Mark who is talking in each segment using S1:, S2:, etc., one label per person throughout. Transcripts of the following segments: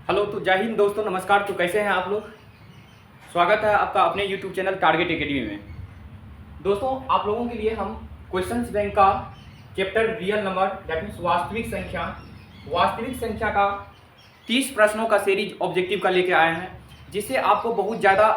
S1: Hello. तो जय हिंद दोस्तों, नमस्कार। तो कैसे हैं आप लोग? स्वागत है आपका अपने यूट्यूब चैनल टारगेट एकेडमी में। दोस्तों, आप लोगों के लिए हम क्वेश्चंस बैंक का chapter real number that means वास्तविक संख्या का 30 प्रश्नों का सीरीज ऑब्जेक्टिव का लेके आए हैं, जिससे आपको बहुत ज़्यादा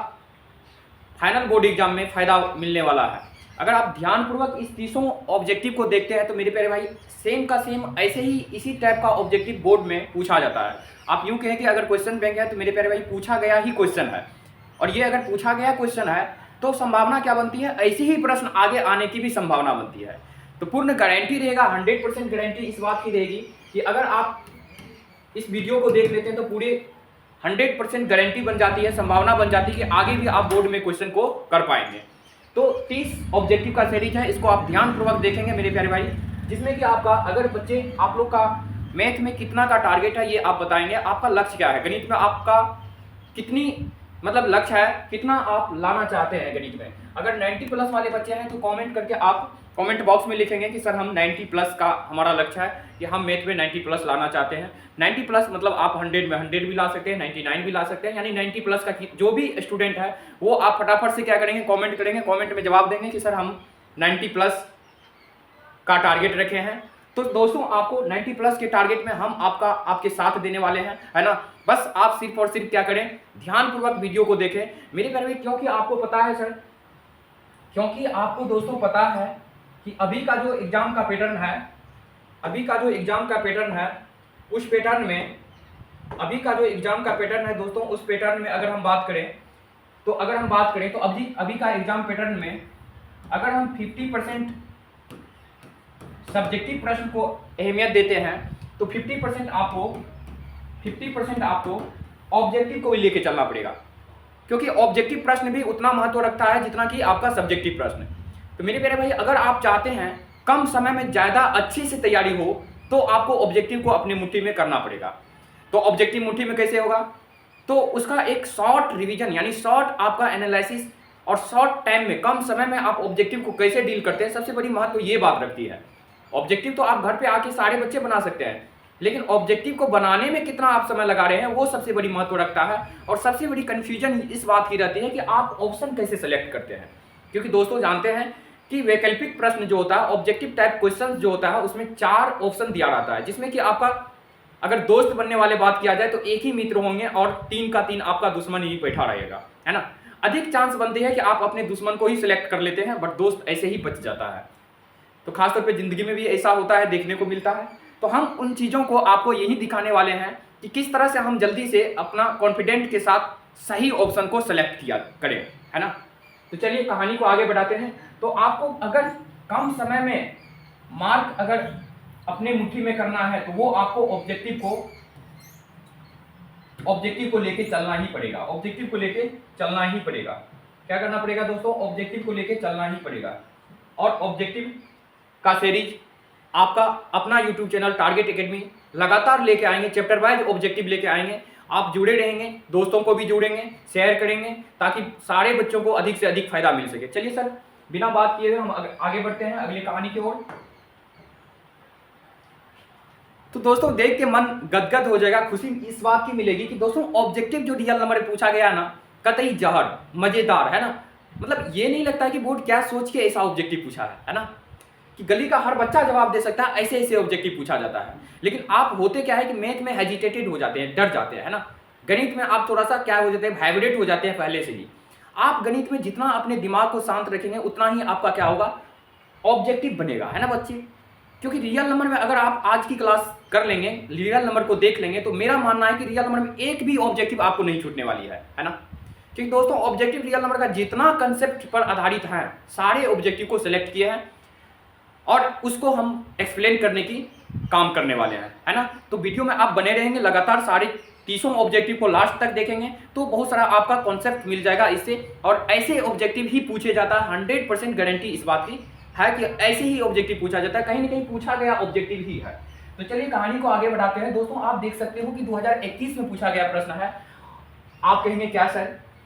S1: फाइनल बोर्ड एग्जाम में फ़ायदा मिलने वाला है। अगर आप ध्यानपूर्वक इस 30 ऑब्जेक्टिव को देखते हैं तो मेरे प्यारे भाई, सेम का सेम ऐसे ही इसी टाइप का ऑब्जेक्टिव बोर्ड में पूछा जाता है। आप यूँ कहें कि अगर क्वेश्चन बैंक है तो मेरे प्यारे भाई पूछा गया ही क्वेश्चन है, और ये अगर पूछा गया क्वेश्चन है तो संभावना क्या बनती है, ऐसे ही प्रश्न आगे आने की भी संभावना बनती है। तो पूर्ण गारंटी रहेगा, 100% गारंटी इस बात की रहेगी कि अगर आप इस वीडियो को देख लेते हैं तो पूरे 100% गारंटी बन जाती है, संभावना बन जाती है कि आगे भी आप बोर्ड में क्वेश्चन को कर पाएंगे। तो 30 ऑब्जेक्टिव का सीरीज है, इसको आप ध्यानपूर्वक देखेंगे मेरे प्यारे भाई, जिसमें कि आपका अगर बच्चे आप लोग का मैथ में कितना का टारगेट है ये आप बताएंगे, आपका लक्ष्य क्या है, गणित में आपका कितनी लक्ष्य है, कितना आप लाना चाहते हैं गणित में। अगर 90 प्लस वाले बच्चे हैं तो कमेंट करके आप कमेंट बॉक्स में लिखेंगे कि सर हम 90 प्लस का हमारा लक्ष्य है कि हम मैथ में 90 प्लस लाना चाहते हैं। 90 प्लस मतलब आप 100 में 100 भी ला सकते हैं, 99 भी ला सकते हैं, यानी 90 प्लस का जो भी स्टूडेंट है वो आप फटाफट से क्या करेंगे, कमेंट करेंगे, कमेंट में जवाब देंगे कि सर हम 90 प्लस का टारगेट रखे हैं। तो दोस्तों, आपको 90 प्लस के टारगेट में हम आपके साथ देने वाले हैं, है ना। बस आप सिर्फ और सिर्फ क्या करें, ध्यानपूर्वक वीडियो को देखें मेरे प्यारे भाई, क्योंकि आपको पता है सर, क्योंकि आपको दोस्तों पता है कि अभी का जो एग्जाम का पैटर्न है, उस पैटर्न में अभी का जो एग्जाम का पैटर्न है दोस्तों, उस पैटर्न में अगर हम बात करें तो अभी का एग्जाम पैटर्न में अगर हम 50% सब्जेक्टिव प्रश्न को अहमियत देते हैं तो 50% आपको ऑब्जेक्टिव को भी लेके चलना पड़ेगा, क्योंकि ऑब्जेक्टिव प्रश्न भी उतना महत्व रखता है जितना कि आपका सब्जेक्टिव प्रश्न। तो मेरे प्यारे भाई, अगर आप चाहते हैं कम समय में ज़्यादा अच्छी से तैयारी हो तो आपको ऑब्जेक्टिव को अपनी मुट्ठी में करना पड़ेगा। तो ऑब्जेक्टिव मुट्ठी में कैसे होगा, तो उसका एक शॉर्ट रिवीजन यानी शॉर्ट आपका एनालिसिस और शॉर्ट टाइम में कम समय में आप ऑब्जेक्टिव को कैसे डील करते हैं, सबसे बड़ी महत्व ये बात रखती है। ऑब्जेक्टिव तो आप घर पे आके सारे बच्चे बना सकते हैं, लेकिन ऑब्जेक्टिव को बनाने में कितना आप समय लगा रहे हैं वो सबसे बड़ी महत्व रखता है। और सबसे बड़ी कंफ्यूजन इस बात की रहती है कि आप ऑप्शन कैसे सेलेक्ट करते हैं, क्योंकि दोस्तों जानते हैं कि वैकल्पिक प्रश्न जो होता है, ऑब्जेक्टिव टाइप क्वेश्चन जो होता है, उसमें 4 ऑप्शन दिया रहता है, जिसमें कि आपका अगर दोस्त बनने वाले बात किया जाए तो एक ही मित्र होंगे और 3 का 3 आपका दुश्मन ही बैठा रहेगा, है ना। अधिक चांस बनती है कि आप अपने दुश्मन को ही सिलेक्ट कर लेते हैं, बट दोस्त ऐसे ही बच जाता है। तो खासतौर पे ज़िंदगी में भी ऐसा होता है, देखने को मिलता है। तो हम उन चीज़ों को आपको यही दिखाने वाले हैं कि किस तरह से हम जल्दी से अपना कॉन्फिडेंट के साथ सही ऑप्शन को सेलेक्ट किया करें, है ना। तो चलिए कहानी को आगे बढ़ाते हैं। तो आपको अगर कम समय में मार्क अगर अपने मुट्ठी में करना है तो वो आपको ऑब्जेक्टिव को लेके चलना ही पड़ेगा। क्या करना पड़ेगा दोस्तों, ऑब्जेक्टिव को लेके चलना ही पड़ेगा। और ऑब्जेक्टिव का सीरीज आपका अपना यूट्यूब चैनल टारगेट एकेडमी लगातार लेके आएंगे, चैप्टर वाइज ऑब्जेक्टिव लेके आएंगे। आप जुड़े रहेंगे, दोस्तों को भी जोड़ेंगे, शेयर करेंगे, ताकि सारे बच्चों को अधिक से अधिक फायदा मिल सके। चलिए सर, बिना बात किए हुए हम आगे बढ़ते हैं अगली कहानी की ओर। तो दोस्तों, देख के मन गदगद हो जाएगा, खुशी इस बात की मिलेगी कि दोस्तों ऑब्जेक्टिव जो रियल नंबर पूछा गया ना, कतई जहर मजेदार, है ना। ये नहीं लगता है कि बोर्ड क्या सोच के ऐसा ऑब्जेक्टिव पूछा है ना, कि गली का हर बच्चा जवाब दे सकता है, ऐसे ऐसे ऑब्जेक्टिव पूछा जाता है। लेकिन आप होते क्या है कि मैथ में हेजिटेटेड हो जाते हैं, डर जाते हैं, है ना। गणित में आप थोड़ा सा क्या हो जाते हैं, वाइब्रेट हो जाते हैं पहले से ही। आप गणित में जितना अपने दिमाग को शांत रखेंगे उतना ही आपका क्या होगा, ऑब्जेक्टिव बनेगा, है ना बच्चे। क्योंकि रियल नंबर में अगर आप आज की क्लास कर लेंगे, रियल नंबर को देख लेंगे, तो मेरा मानना है कि रियल नंबर में एक भी ऑब्जेक्टिव आपको नहीं छूटने वाली है ना। क्योंकि दोस्तों ऑब्जेक्टिव रियल नंबर का जितना कंसेप्ट पर आधारित है, सारे ऑब्जेक्टिव को सिलेक्ट किए हैं और उसको हम एक्सप्लेन करने की काम करने वाले हैं, है ना। तो वीडियो में आप बने रहेंगे, लगातार सारे 30 ऑब्जेक्टिव को लास्ट तक देखेंगे तो बहुत सारा आपका कॉन्सेप्ट मिल जाएगा इससे। और ऐसे ऑब्जेक्टिव ही पूछे जाता है, 100% गारंटी इस बात की है कि ऐसे ही ऑब्जेक्टिव पूछा जाता है, कहीं ना कहीं पूछा गया ऑब्जेक्टिव ही है। तो चलिए कहानी को आगे बढ़ाते हैं। दोस्तों आप देख सकते हो कि 2021 में पूछा गया प्रश्न है। आप कहेंगे क्या सर,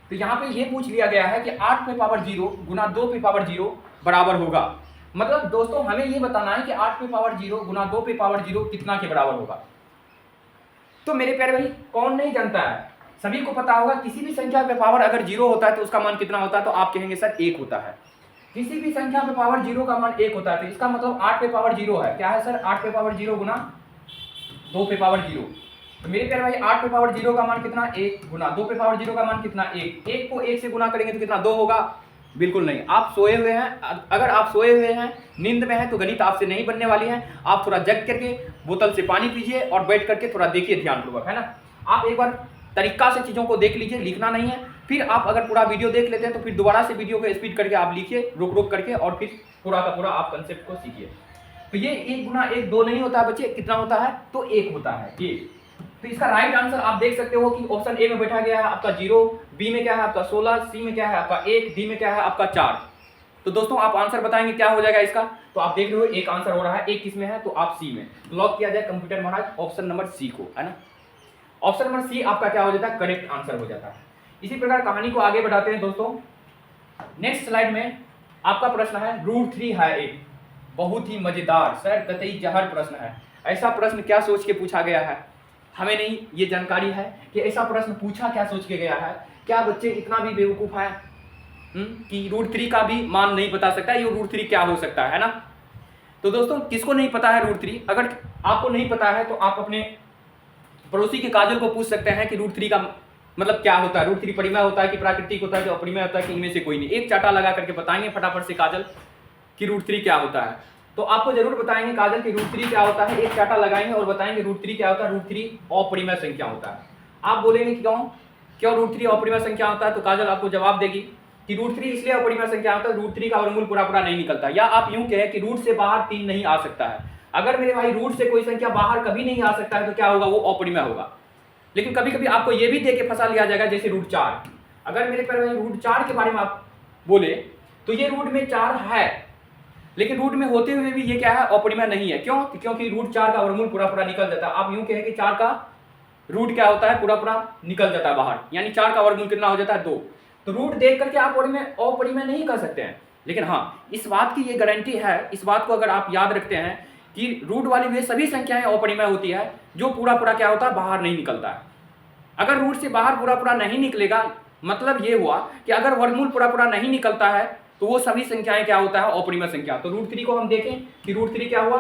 S1: तो यहाँ पे ये पूछ लिया गया है कि 8 पे पावर 0 गुना 2 पे पावर 0 बराबर होगा। मतलब दोस्तों हमें ये बताना है कि 8 पे पावर 0 गुना 2 पे पावर 0 कितना के बराबर होगा। तो मेरे प्यारे भाई कौन नहीं जानता है, सभी को पता होगा किसी भी संख्या पे पावर अगर 0 होता है तो उसका मान कितना होता है, तो आप कहेंगे सर 1 होता है। किसी भी संख्या पे पावर 0 का मान 1 होता है, तो इसका मतलब 8 पे पावर 0 है। क्या है सर? 8 पे पावर 0 गुना 2 पे पावर 0। तो मेरे प्यारे भाई 8 पे पावर 0 का मान कितना? 1 गुना 2 पे पावर 0 का मान कितना? 1। 1 को 1 से गुना करेंगे तो कितना? 2 होगा? बिल्कुल नहीं। आप सोए हुए हैं, अगर आप सोए हुए हैं, नींद में हैं, तो गणित आपसे नहीं बनने वाली है। आप थोड़ा जग करके बोतल से पानी पीजिए और बैठ करके थोड़ा देखिए ध्यानपूर्वक, है ना। आप एक बार तरीका से चीज़ों को देख लीजिए, लिखना नहीं है। फिर आप अगर पूरा वीडियो देख लेते हैं तो फिर दोबारा से वीडियो को स्पीड करके आप लिखिए, रुक रुक करके, और फिर पूरा का पूरा आप कंसेप्ट को सीखिए। तो ये 1 गुना 1 2 नहीं होता है बच्चे, कितना होता है? तो 1 होता है ये। तो इसका राइट आंसर आप देख सकते हो कि ऑप्शन ए में बैठा गया है आपका 0, बी में क्या है आपका 16, सी में क्या है आपका 1, डी में क्या है आपका 4। तो दोस्तों आप आंसर बताएंगे क्या हो जाएगा इसका। तो आप देख रहे हो एक आंसर हो रहा है, एक किसमें है? तो आप सी में। लॉक किया जाए कंप्यूटर महाराज ऑप्शन नंबर सी को, है ना। ऑप्शन नंबर सी आपका क्या हो जाता है? करेक्ट आंसर हो जाता है। इसी प्रकार कहानी को आगे बढ़ाते हैं दोस्तों। नेक्स्ट स्लाइड में आपका प्रश्न है √3 है एक बहुत ही मजेदार, सर कतई जहर प्रश्न है। ऐसा प्रश्न क्या सोच के पूछा गया है, हमें नहीं ये जानकारी है कि ऐसा प्रश्न पूछा क्या सोच के गया है। क्या बच्चे इतना भी बेवकूफ है कि √3 का भी मान नहीं बता सकता ये √3 क्या हो सकता है ना। तो दोस्तों किसको नहीं पता है √3? अगर आपको नहीं पता है तो आप अपने पड़ोसी के काजल को पूछ सकते हैं कि √3 का मतलब क्या होता है। √3 परिमेय होता है कि प्राकृतिक होता है कि अपरिमेय होता है कि इनमें से कोई नहीं। एक चाटा लगा करके बताएंगे फटाफट से काजल कि √3 क्या होता है। तो आपको जरूर बताएंगे काजल कि √3 क्या होता है। एक चाटा लगाएंगे और बताएंगे √3 क्या होता है। √3 अपरिमेय संख्या होता है। आप बोलेंगे क्यों √3 अपरिमेय संख्या होता है, तो काजल आपको जवाब देगी कि √3 इसलिए अपरिमेय संख्या होता है, √3 का वर्गमूल पूरा पूरा नहीं निकलता। या आप यूं कहें कि रूट से बाहर 3 नहीं आ सकता है। अगर मेरे भाई रूट से कोई संख्या बाहर कभी नहीं आ सकता है तो क्या होगा? वो अपरिमेय होगा। लेकिन कभी कभी आपको ये भी दे के फंसा लिया जाएगा, जैसे √4। अगर मेरे प्यारे भाई √4 के बारे में आप बोले तो ये रूट में 4 है, लेकिन रूट में होते हुए भी ये क्या है? अपरिमेय नहीं है। क्यों? क्योंकि √4 का वर्गमूल पूरा पूरा निकल जाता है। आप यूं कहें कि 4 का रूट क्या होता है? पूरा पूरा निकल जाता है बाहर, यानी 4 का वर्गमूल कितना हो जाता है? 2। तो रूट देख करके आप अपरिमेय नहीं कर सकते हैं। लेकिन हाँ, इस बात की ये गारंटी है, इस बात को अगर आप याद रखते हैं कि रूट वाली वे सभी संख्याएं अपरिमेय होती है जो पूरा पूरा क्या होता है? बाहर नहीं निकलता है। अगर रूट से बाहर पूरा पूरा नहीं निकलेगा, मतलब ये हुआ कि अगर वर्गमूल पूरा पूरा नहीं निकलता है तो वो सभी संख्याएं क्या होता है? अपरिमेय संख्या। तो √3 को हम देखें कि √3 क्या हुआ?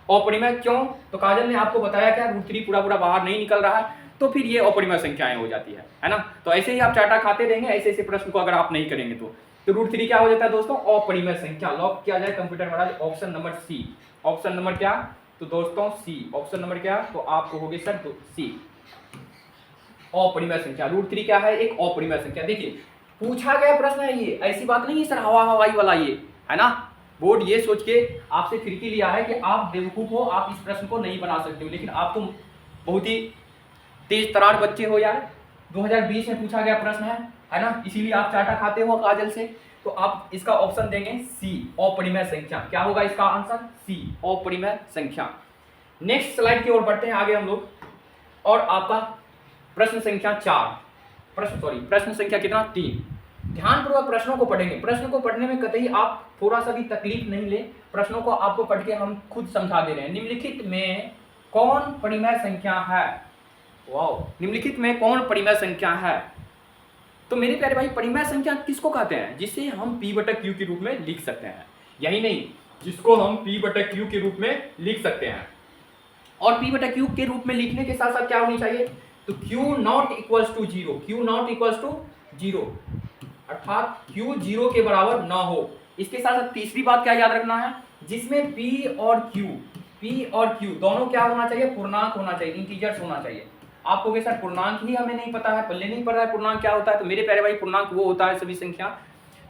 S1: अपरिमेय। क्यों? तो काजल ने आपको बताया क्या? √3 पूरा पूरा बाहर नहीं निकल रहा है, तो फिर ये अपरिमेय संख्याएं हो जाती है ना। तो ऐसे ही आप चाटा खाते रहेंगे ऐसे ऐसे प्रश्न को अगर आप नहीं करेंगे तो √3 क्या हो जाता है दोस्तों? अपरिमेय संख्या। लॉक किया जाए कंप्यूटर महाराज option number C. Option number क्या? तो दोस्तों सी। ऑप्शन नंबर क्या? तो आपको हो गए सर सी, अपरिमेय संख्या। √3 क्या है? एक अपरिमेय संख्या। देखिए पूछा गया प्रश्न है ये, ऐसी बात नहीं है सर हवाई वाला ये, है ना। बोर्ड ये सोच के आपसे खिड़की लिया है कि आप बेवकूफ हो, आप इस प्रश्न को नहीं बना सकते हो। लेकिन आप तो बहुत ही तेज तरार बच्चे हो यार। 2020 में पूछा गया प्रश्न है ना, इसीलिए आप चाटा खाते हो काजल से। तो आप इसका ऑप्शन देंगे सी, अपरिमेय संख्या। क्या होगा इसका आंसर? सी, अपरिमेय संख्या। नेक्स्ट स्लाइड की ओर बढ़ते हैं आगे हम लोग, और आपका प्रश्न संख्या 4, प्रश्न संख्या कितना? 3। ध्यानपूर्वक प्रश्नों को पढ़ेंगे। प्रश्न को पढ़ने में कतई आप थोड़ा सा भी तकलीफ नहीं ले, प्रश्नों को आपको पढ़ के हम खुद समझा दे रहे हैं। निम्नलिखित में कौन परिमेय संख्या है? वाओ, निम्नलिखित में कौन परिमेय संख्या है? तो मेरे प्यारे भाई परिमेय संख्या किसको कहते हैं? जिसे हम p/q के रूप में लिख सकते हैं। यही नहीं, जिसको हम p/q के रूप में लिख सकते हैं। और p/q के रूप में लिखने के साथ साथ क्या होनी चाहिए? तो q not equals to 0, q not equals to 0, अर्थात q 0 के बराबर ना हो। इसके साथ साथ तीसरी बात क्या याद रखना है? जिसमें p और q दोनों क्या होना चाहिए? पूर्णांक होना चाहिए, इंटीजर्स होना चाहिए। आप कहोगे सर पूर्णांक ही हमें नहीं पता है, पल्ले नहीं पड़ रहा है पूर्णांक क्या होता है। तो मेरे प्यारे भाई पूर्णांक वो होता है सभी संख्या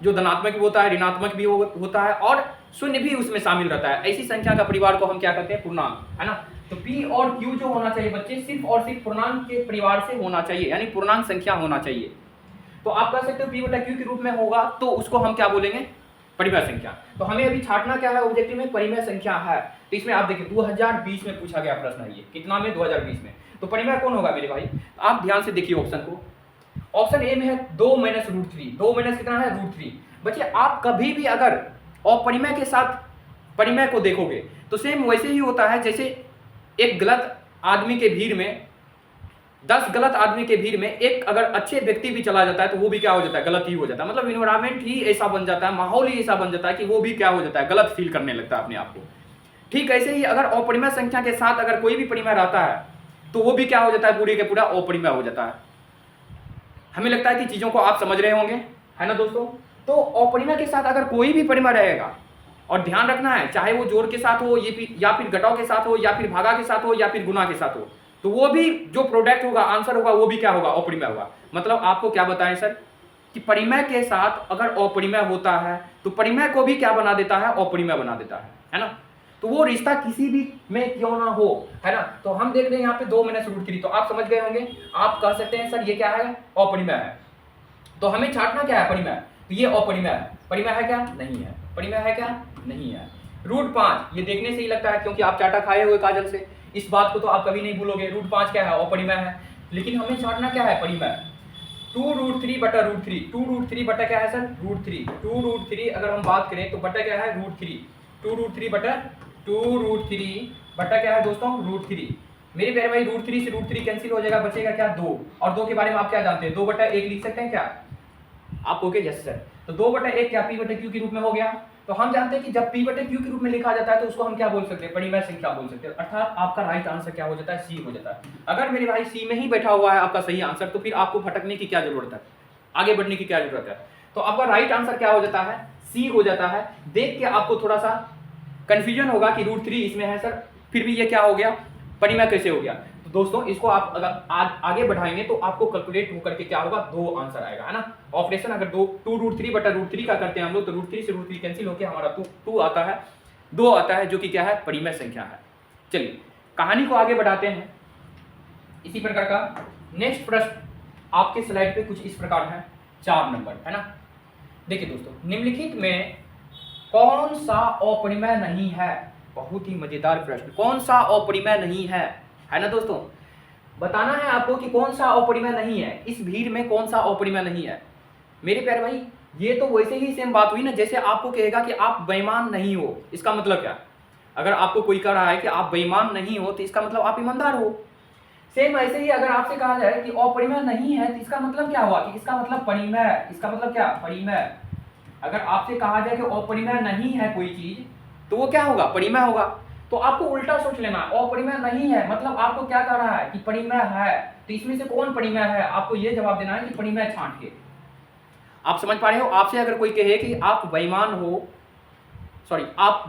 S1: जो धनात्मक भी होता है, ऋणात्मक भी होता है और शून्य भी उसमें शामिल रहता है। ऐसी संख्या का परिवार को हम क्या कहते हैं? पूर्णांक, है ना। तो p और q जो होना चाहिए बच्चे सिर्फ और सिर्फ पूर्णांक के परिवार से होना चाहिए, यानी पूर्णांक संख्या होना चाहिए। तो आप कह सकते हो p/q के रूप में होगा तो उसको हम क्या बोलेंगे? परिमेय संख्या। तो हमें अभी छाटना क्या है? ऑब्जेक्टिव में परिमेय संख्या है। तो इसमें आप देखिए 2020 में पूछा गया प्रश्न है ये। कितना में? 2020 में। तो परिमेय कौन होगा मेरे भाई? आप ध्यान से देखिए ऑप्शन को। ऑप्शन ए में है 2 - √3। 2 माइनस कितना है? √3। बच्चे आप कभी भी अगर अपरिमेय के साथ परिमेय को देखोगे तो सेम वैसे ही होता है जैसे एक गलत आदमी के भीड़ में 10 गलत आदमी के भीड़ में एक अगर अच्छे व्यक्ति भी चला जाता है तो वो भी क्या हो जाता है, गलत ही हो जाता है। मतलब इन्वायरमेंट ही ऐसा बन जाता है, माहौल ही ऐसा बन जाता है कि वो भी क्या हो जाता है, गलत फील करने लगता है अपने आप को। ठीक ऐसे ही अगर अपरिमेय संख्या के साथ अगर कोई भी परिमेय रहता है तो वो भी क्या हो जाता है, पूरी के पूरा अपरिमेय हो जाता है। हमें लगता है कि चीजों को आप समझ रहे होंगे, है ना दोस्तों। तो अपरिमेय के साथ अगर कोई भी परिमेय रहेगा, और ध्यान रखना है चाहे वो जोड़ के साथ हो या फिर घटाव के साथ हो या फिर भागा के साथ हो या फिर गुना के साथ हो, तो वो भी जो प्रोडक्ट होगा, आंसर होगा, वो भी क्या होगा, अपरिमेय होगा। मतलब आपको क्या बताएं सर कि परिमेय के साथ अगर अपरिमेय होता है तो परिमेय को भी क्या बना देता है, अपरिमेय बना देता है ना। तो वो रिश्ता किसी भी में क्यों ना हो, है ना। तो हम देख रहे हैं यहाँ पे 2 - √3, तो आप समझ गए होंगे। आप कह सकते हैं सर ये क्या है, अपरिमेय है। तो हमें छांटना क्या है, परिमेय। तो ये अपरिमेय है, परिमेय है क्या, नहीं है, परिमेय है क्या, नहीं है। √5 ये देखने से ही लगता है, क्योंकि आप चाटा खाए हुए काजल से, इस बात को तो आप कभी नहीं भूलोगे। √5 क्या है, अपरिमेय है। लेकिन हमें छांटना क्या है, परिमेय। 2√3 बटा √3, 2√3 बटा क्या है सर, √3, 2√3 अगर हम बात करें तो बटा क्या है, √3, 2√3 बटा 2√3 बटा क्या है दोस्तों, √3। मेरे प्यारे भाई √3 से √3 कैंसिल हो जाएगा, बचेगा क्या, 2। और 2 के बारे में आप क्या जानते हैं, 2/1 लिख सकते हैं क्या आप, ओके यस सर। तो 2/1 क्या P/Q के रूप में हो गया। तो हम जानते हैं कि जब P/Q के रूप में लिखा जाता है तो उसको हम क्या बोल सकते हैं, परिमेय संख्या बोल सकते हैं। अर्थात आपका राइट आंसर क्या हो जाता है, सी हो जाता है। अगर मेरे भाई सी में ही बैठा हुआ है आपका सही आंसर, तो फिर आपको भटकने की क्या जरूरत है, आगे बढ़ने की क्या जरूरत है। तो आपका राइट आंसर क्या हो जाता है, सी हो जाता है। देख के आपको थोड़ा सा कंफ्यूजन होगा कि √3 इसमें है सर, फिर भी ये क्या हो गया, परिमेय कैसे हो गया। तो दोस्तों इसको आप अगर आगे बढ़ाएंगे तो आपको कैलकुलेट होकर के क्या होगा, 2 आंसर आएगा, है ना। ऑपरेशन अगर 2√3 बटा √3 का करते हैं हम लोग, तो √3 से √3 कैंसिल होकर हमारा 2 आता है, 2 आता है, जो कि क्या है, परिमेय संख्या है। चलिए कहानी को आगे बढ़ाते हैं। इसी प्रकार का नेक्स्ट प्रश्न आपके स्लाइड पे कुछ इस प्रकार है, 4 नंबर, है ना। देखिए दोस्तों, निम्नलिखित में कौन सा अपरिमेय नहीं है। बहुत ही मजेदार प्रश्न, कौन सा अपरिमेय नहीं है ना दोस्तों। बताना है आपको कि कौन सा अपरिमेय नहीं है, इस भीड़ में कौन सा अपरिमेय नहीं है। मेरे प्यारे भाई ये तो वैसे ही सेम बात हुई ना, जैसे आपको कहेगा कि आप बेईमान नहीं हो, इसका मतलब क्या। अगर आपको कोई कह रहा है कि आप बेईमान नहीं हो तो इसका मतलब आप ईमानदार हो। सेम ऐसे ही अगर आपसे कहा जाए कि अपरिमेय नहीं है तो इसका मतलब क्या हुआ, कि इसका मतलब परिमेय, इसका मतलब क्या, परिमेय। अगर आपसे कहा जाए कि अपरिमेय नहीं है कोई चीज, तो वो क्या होगा, परिमेय होगा। तो आपको उल्टा सोच लेना, अपरिमेय नहीं है मतलब आपको क्या कह रहा है कि परिमेय है। तो इसमें से कौन परिमेय है, आपको ये जवाब देना है कि परिमेय छांट के। आप समझ पा रहे हो। आपसे अगर कोई कहे कि आप बेईमान हो, सॉरी आप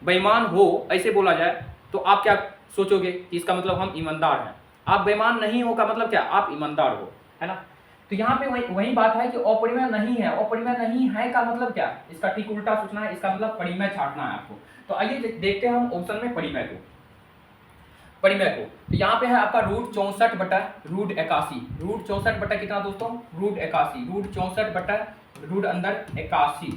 S1: बेईमान हो, ऐसे बोला जाए, तो आप क्या सोचोगे कि इसका मतलब हम ईमानदार हैं। आप बेईमान नहीं हो का मतलब क्या, आप ईमानदार हो, है ना। तो यहाँ पे वही बात है कि अपरिमेय नहीं है, अपरिमेय नहीं है का मतलब क्या, इसका ठीक उल्टा सोचना है, इसका मतलब परिमेय छांटना है आपको। तो आइए देखते हैं हम ऑप्शन में परिमेय को। तो यहाँ पे है आपका √64 बटा √81, √64 बटा कितना दोस्तों, √81, √64 बटा √81।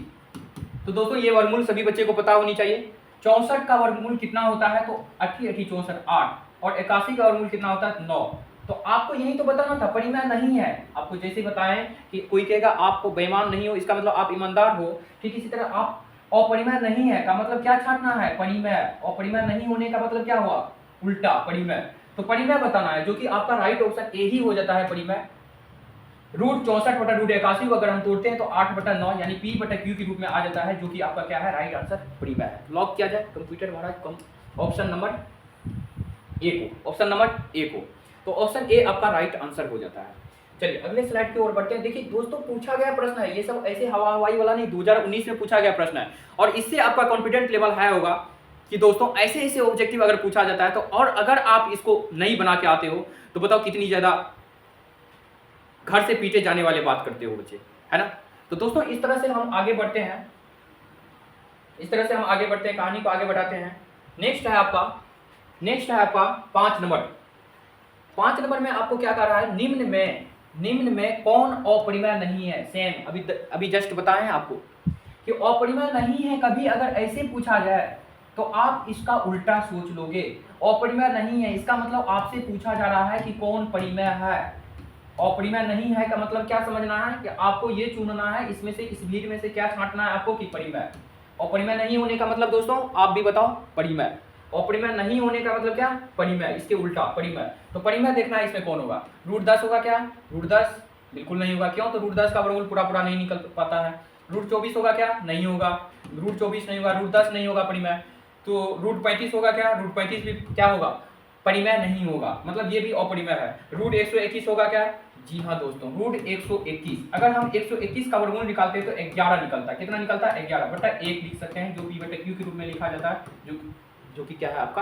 S1: तो दोस्तों ये वर्गमूल सभी बच्चे को पता होनी चाहिए। 64 का वर्गमूल कितना होता है, तो 80 80 64 8, और 81 का वर्गमूल कितना होता है, 9। तो आपको यही तो बताना था, परिमेय नहीं है। आपको जैसे बताएं कि कोई कहेगा आपको बेईमान नहीं हो, इसका मतलब आप ईमानदार हो। ठीक इसी तरह आप अपरिमेय नहीं है का मतलब क्या छांटना है, परिमेय। अपरिमेय नहीं होने का मतलब क्या हुआ, उल्टा, परिमेय। तो परिमेय बताना है, जो कि आपका राइट ऑप्शन ए ही हो जाता है, परिमेय। √64 बटा √81 को अगर हम तोड़ते हैं तो 8/9 यानी P/Q के रूप में आ जाता है, जो कि आपका क्या है, राइट आंसर परिमेय है। लॉक किया जाए कंप्यूटर महाराज ऑप्शन नंबर ए को, ऑप्शन नंबर ए को। तो ऑप्शन ए आपका राइट आंसर हो जाता है। चलिए अगले स्लाइड की ओर बढ़ते हैं। देखिए दोस्तों पूछा गया प्रश्न है, ये सब ऐसे हवाई वाला नहीं, 2019 में पूछा गया प्रश्न है, और इससे आपका कॉन्फिडेंट लेवल हाई होगा कि दोस्तों ऐसे ऐसे ऑब्जेक्टिव अगर पूछा जाता है तो, और अगर आप इसको नहीं बना के आते हो तो बताओ कितनी ज्यादा घर से पीटे जाने वाले बात करते हो बच्चे, है ना। तो दोस्तों इस तरह से हम आगे बढ़ते हैं, कहानी को आगे बढ़ाते हैं। नेक्स्ट है आपका 5 नंबर। 5 नंबर में आपको क्या कह रहा है, निम्न में कौन अपरिमेय नहीं है। सेम अभी जस्ट बताएं आपको कि अपरिमेय नहीं है। कभी अगर ऐसे पूछा जाए तो आप इसका उल्टा सोच लोगे। अपरिमेय नहीं है इसका मतलब आपसे पूछा जा रहा है कि कौन परिमेय है। अपरिमेय नहीं है का मतलब क्या समझना है कि आपको ये चुनना है, इसमें से इस भीड़ में से क्या छांटना है आपको कि परिमेय। अपरिमेय नहीं होने का मतलब दोस्तों आप भी बताओ, परिमेय। अपरिमेय नहीं होने का मतलब क्या, परिमेय, इसके उल्टा परिमेय। तो परिमेय देखना है इसमें कौन होगा, √10 होगा क्या, √10 बिल्कुल नहीं होगा, क्यों, तो √10 का वर्गमूल पूरा पूरा नहीं निकल पाता है। √24 होगा क्या, नहीं होगा, √24 नहीं होगा, √10 नहीं होगा परिमेय। तो √35 होगा क्या, √35 भी क्या होगा, परिमेय नहीं होगा, मतलब ये भी अपरिमेय है। √121 होगा क्या, जी हाँ दोस्तों, √121। अगर हम 121 का वर्गमूल निकालते हैं तो 11 निकलता है, कितना निकलता है, 11/1 लिख सकते हैं, जो p/q के रूप में लिखा जाता है, जो कि क्या है आपका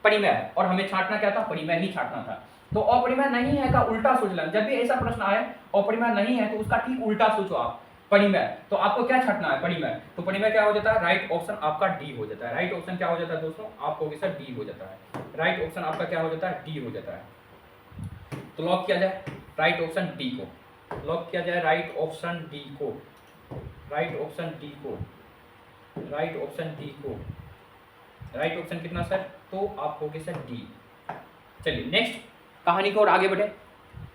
S1: परिमेय है। और हमें छांटना क्या था, परिमेय ही छांटना था। तो अपरिमेय नहीं है का उल्टा सोच लेना, जब भी ऐसा प्रश्न आए अपरिमेय नहीं है तो उसका ठीक उल्टा सोचो आप, परिमेय। तो आपको क्या छांटना है, परिमेय। तो परिमेय क्या हो जाता है, राइट ऑप्शन आपका डी हो जाता है। राइट ऑप्शन क्या हो जाता है दोस्तों, आप कहोगे सर डी हो जाता है। राइट ऑप्शन आपका क्या हो जाता है, डी हो जाता है। तो लॉक किया जाए राइट ऑप्शन डी को, लॉक किया जाए राइट ऑप्शन डी को, राइट ऑप्शन डी को, राइट ऑप्शन डी को। राइट ऑप्शन कितना सर, तो आप कहोगे सर डी। चलिए नेक्स्ट कहानी की ओर आगे बढ़े,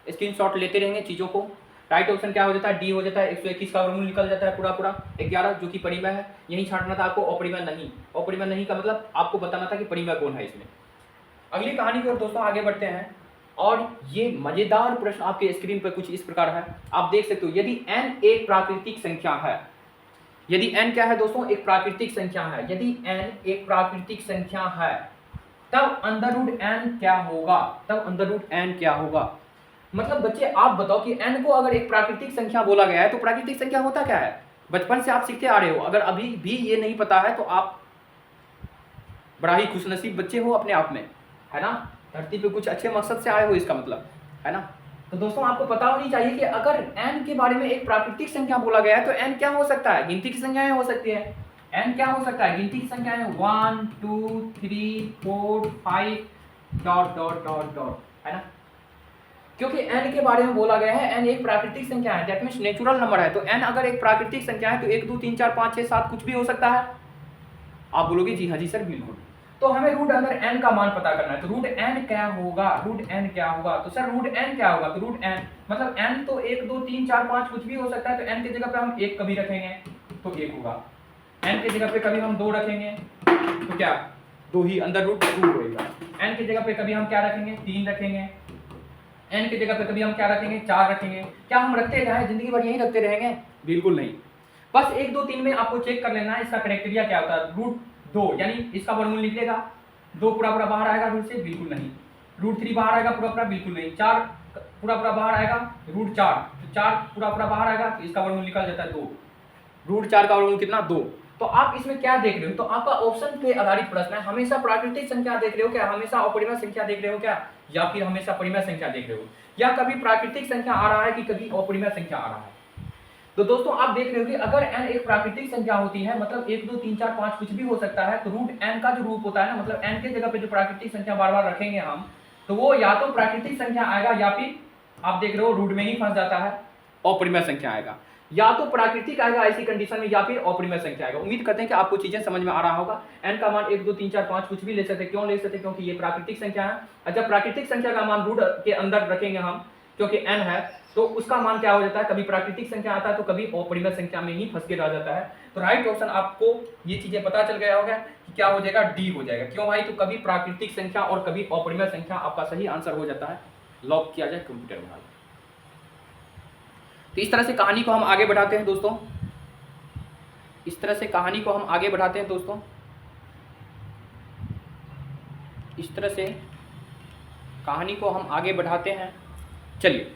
S1: स्क्रीनशॉट लेते रहेंगे चीज़ों को। राइट ऑप्शन क्या हो जाता है, डी हो जाता है। 121 का वर्गमूल निकल जाता है पूरा पूरा 11, जो कि परिमेय है। यही छांटना था आपको, अपरिमेय नहीं। अपरिमेय नहीं का मतलब आपको बताना था कि परिमेय कौन है इसमें। अगली कहानी की ओर दोस्तों आगे बढ़ते हैं, और ये मजेदार प्रश्न आपके स्क्रीन पर कुछ इस प्रकार है, आप देख सकते हो। यदि n एक प्राकृतिक संख्या है, यदि n क्या है दोस्तों, एक प्राकृतिक संख्या है, यदि n एक प्राकृतिक संख्या है, तब √n क्या होगा, तब √n क्या होगा। मतलब बच्चे आप बताओ कि n को अगर एक प्राकृतिक संख्या बोला गया है तो प्राकृतिक संख्या होता क्या है, बचपन से आप सीखते आ रहे हो। अगर अभी भी ये नहीं पता है तो आप बड़ा ही खुशनसीब बच्चे हो अपने आप में, है ना। धरती पे कुछ अच्छे मकसद से आए हो इसका मतलब, है ना। तो दोस्तों आपको पता होनी चाहिए कि अगर n के बारे में एक प्राकृतिक संख्या बोला गया है तो n क्या हो सकता है, गिनती की संख्याएं हो सकती है। n क्या हो सकता है, गिनती की संख्याएं 1 2 3 4 5 डॉट डॉट डॉट डॉट, है ना। क्योंकि n के बारे में बोला गया है, n एक प्राकृतिक संख्या है, दैट मींस नेचुरल नंबर है। तो n अगर एक प्राकृतिक संख्या है तो 1 2 3 4 5 6 7 कुछ भी हो सकता है। आप बोलोगे जी हाँ जी सर बिल्कुल। तो हमें रूट अंदर n का मान पता करना है, तो रूट n क्या होगा, रूट n क्या होगा, तो सर रूट n क्या होगा, तो रूट n मतलब n तो 1 2 3 4 5 कुछ भी हो सकता है। तो n की जगह पे हम 1 कभी रखेंगे तो 1 होगा, n की जगह पे कभी हम 2 रखेंगे तो क्या 2 ही, अंदर रूट 2 होएगा। n की जगह पे कभी हम क्या रखेंगे, 3 रखेंगे। n की जगह पे कभी हम क्या रखेंगे, 4 रखेंगे। क्या हम रखते जाएं जिंदगी भर यही रखते रहेंगे, बिल्कुल नहीं। बस 1 2 3 में आपको चेक कर लेना है इसका क्राइटेरिया क्या होता है। रूट 2 यानी इसका वर्गमूल निकलेगा, 2 पूरा पूरा बाहर आएगा रूट से, बिल्कुल नहीं। रूट 3 बाहर आएगा पूरा पूरा, बिल्कुल नहीं। 4 पूरा पूरा बाहर आएगा, रूट 4, तो 4 पूरा पूरा बाहर आएगा तो इसका वर्गमूल निकल जाता है 2। रूट 4 का वर्गमूल कितना, 2। तो आप इसमें क्या देख रहे हो, तो आपका ऑप्शन पे आधारित प्रश्न है। हमेशा प्राकृतिक संख्या देख रहे हो क्या, हमेशा अपरिमेय संख्या देख रहे हो क्या, या फिर हमेशा परिमेय संख्या देख रहे हो, या कभी प्राकृतिक संख्या आ रहा है कि कभी अपरिमेय संख्या आ रहा है। तो दोस्तों आप देख रहे हो कि अगर n एक प्राकृतिक संख्या होती है, मतलब 1 2 3 4 5 कुछ भी हो सकता है, तो रूट n का जो रूप होता है ना, मतलब n के जगह पे जो प्राकृतिक संख्या बार बार रखेंगे हम, तो वो या तो प्राकृतिक संख्या आएगा या फिर आप देख रहे हो रूट में ही फंस जाता है, अपरिमेय संख्या आएगा। या तो प्राकृतिक आएगा ऐसी कंडीशन में, या फिर अपरिमेय संख्या आएगा। उम्मीद करते हैं कि आपको चीजें समझ में आ रहा होगा। n का मान 1 2 3 4 5 कुछ भी ले सकते हैं, क्यों ले सकते हैं, क्योंकि ये प्राकृतिक संख्या है। और जब प्राकृतिक संख्या का मान रूट के अंदर रखेंगे हम, क्योंकि n है, तो उसका मान क्या हो जाता है, कभी प्राकृतिक संख्या आता है तो कभी अपरिमेय संख्या में ही फंस के रह जाता है। तो राइट ऑप्शन आपको ये चीजें पता चल गया होगा कि क्या हो जाएगा, डी हो जाएगा। क्यों भाई, तो कभी प्राकृतिक संख्या और कभी अपरिमेय संख्या आपका सही आंसर हो जाता है। लॉक किया जाए कंप्यूटर में। तो इस तरह से कहानी को हम आगे बढ़ाते हैं दोस्तों, इस तरह से कहानी को हम आगे बढ़ाते हैं दोस्तों, इस तरह से कहानी को हम आगे बढ़ाते हैं। चलिए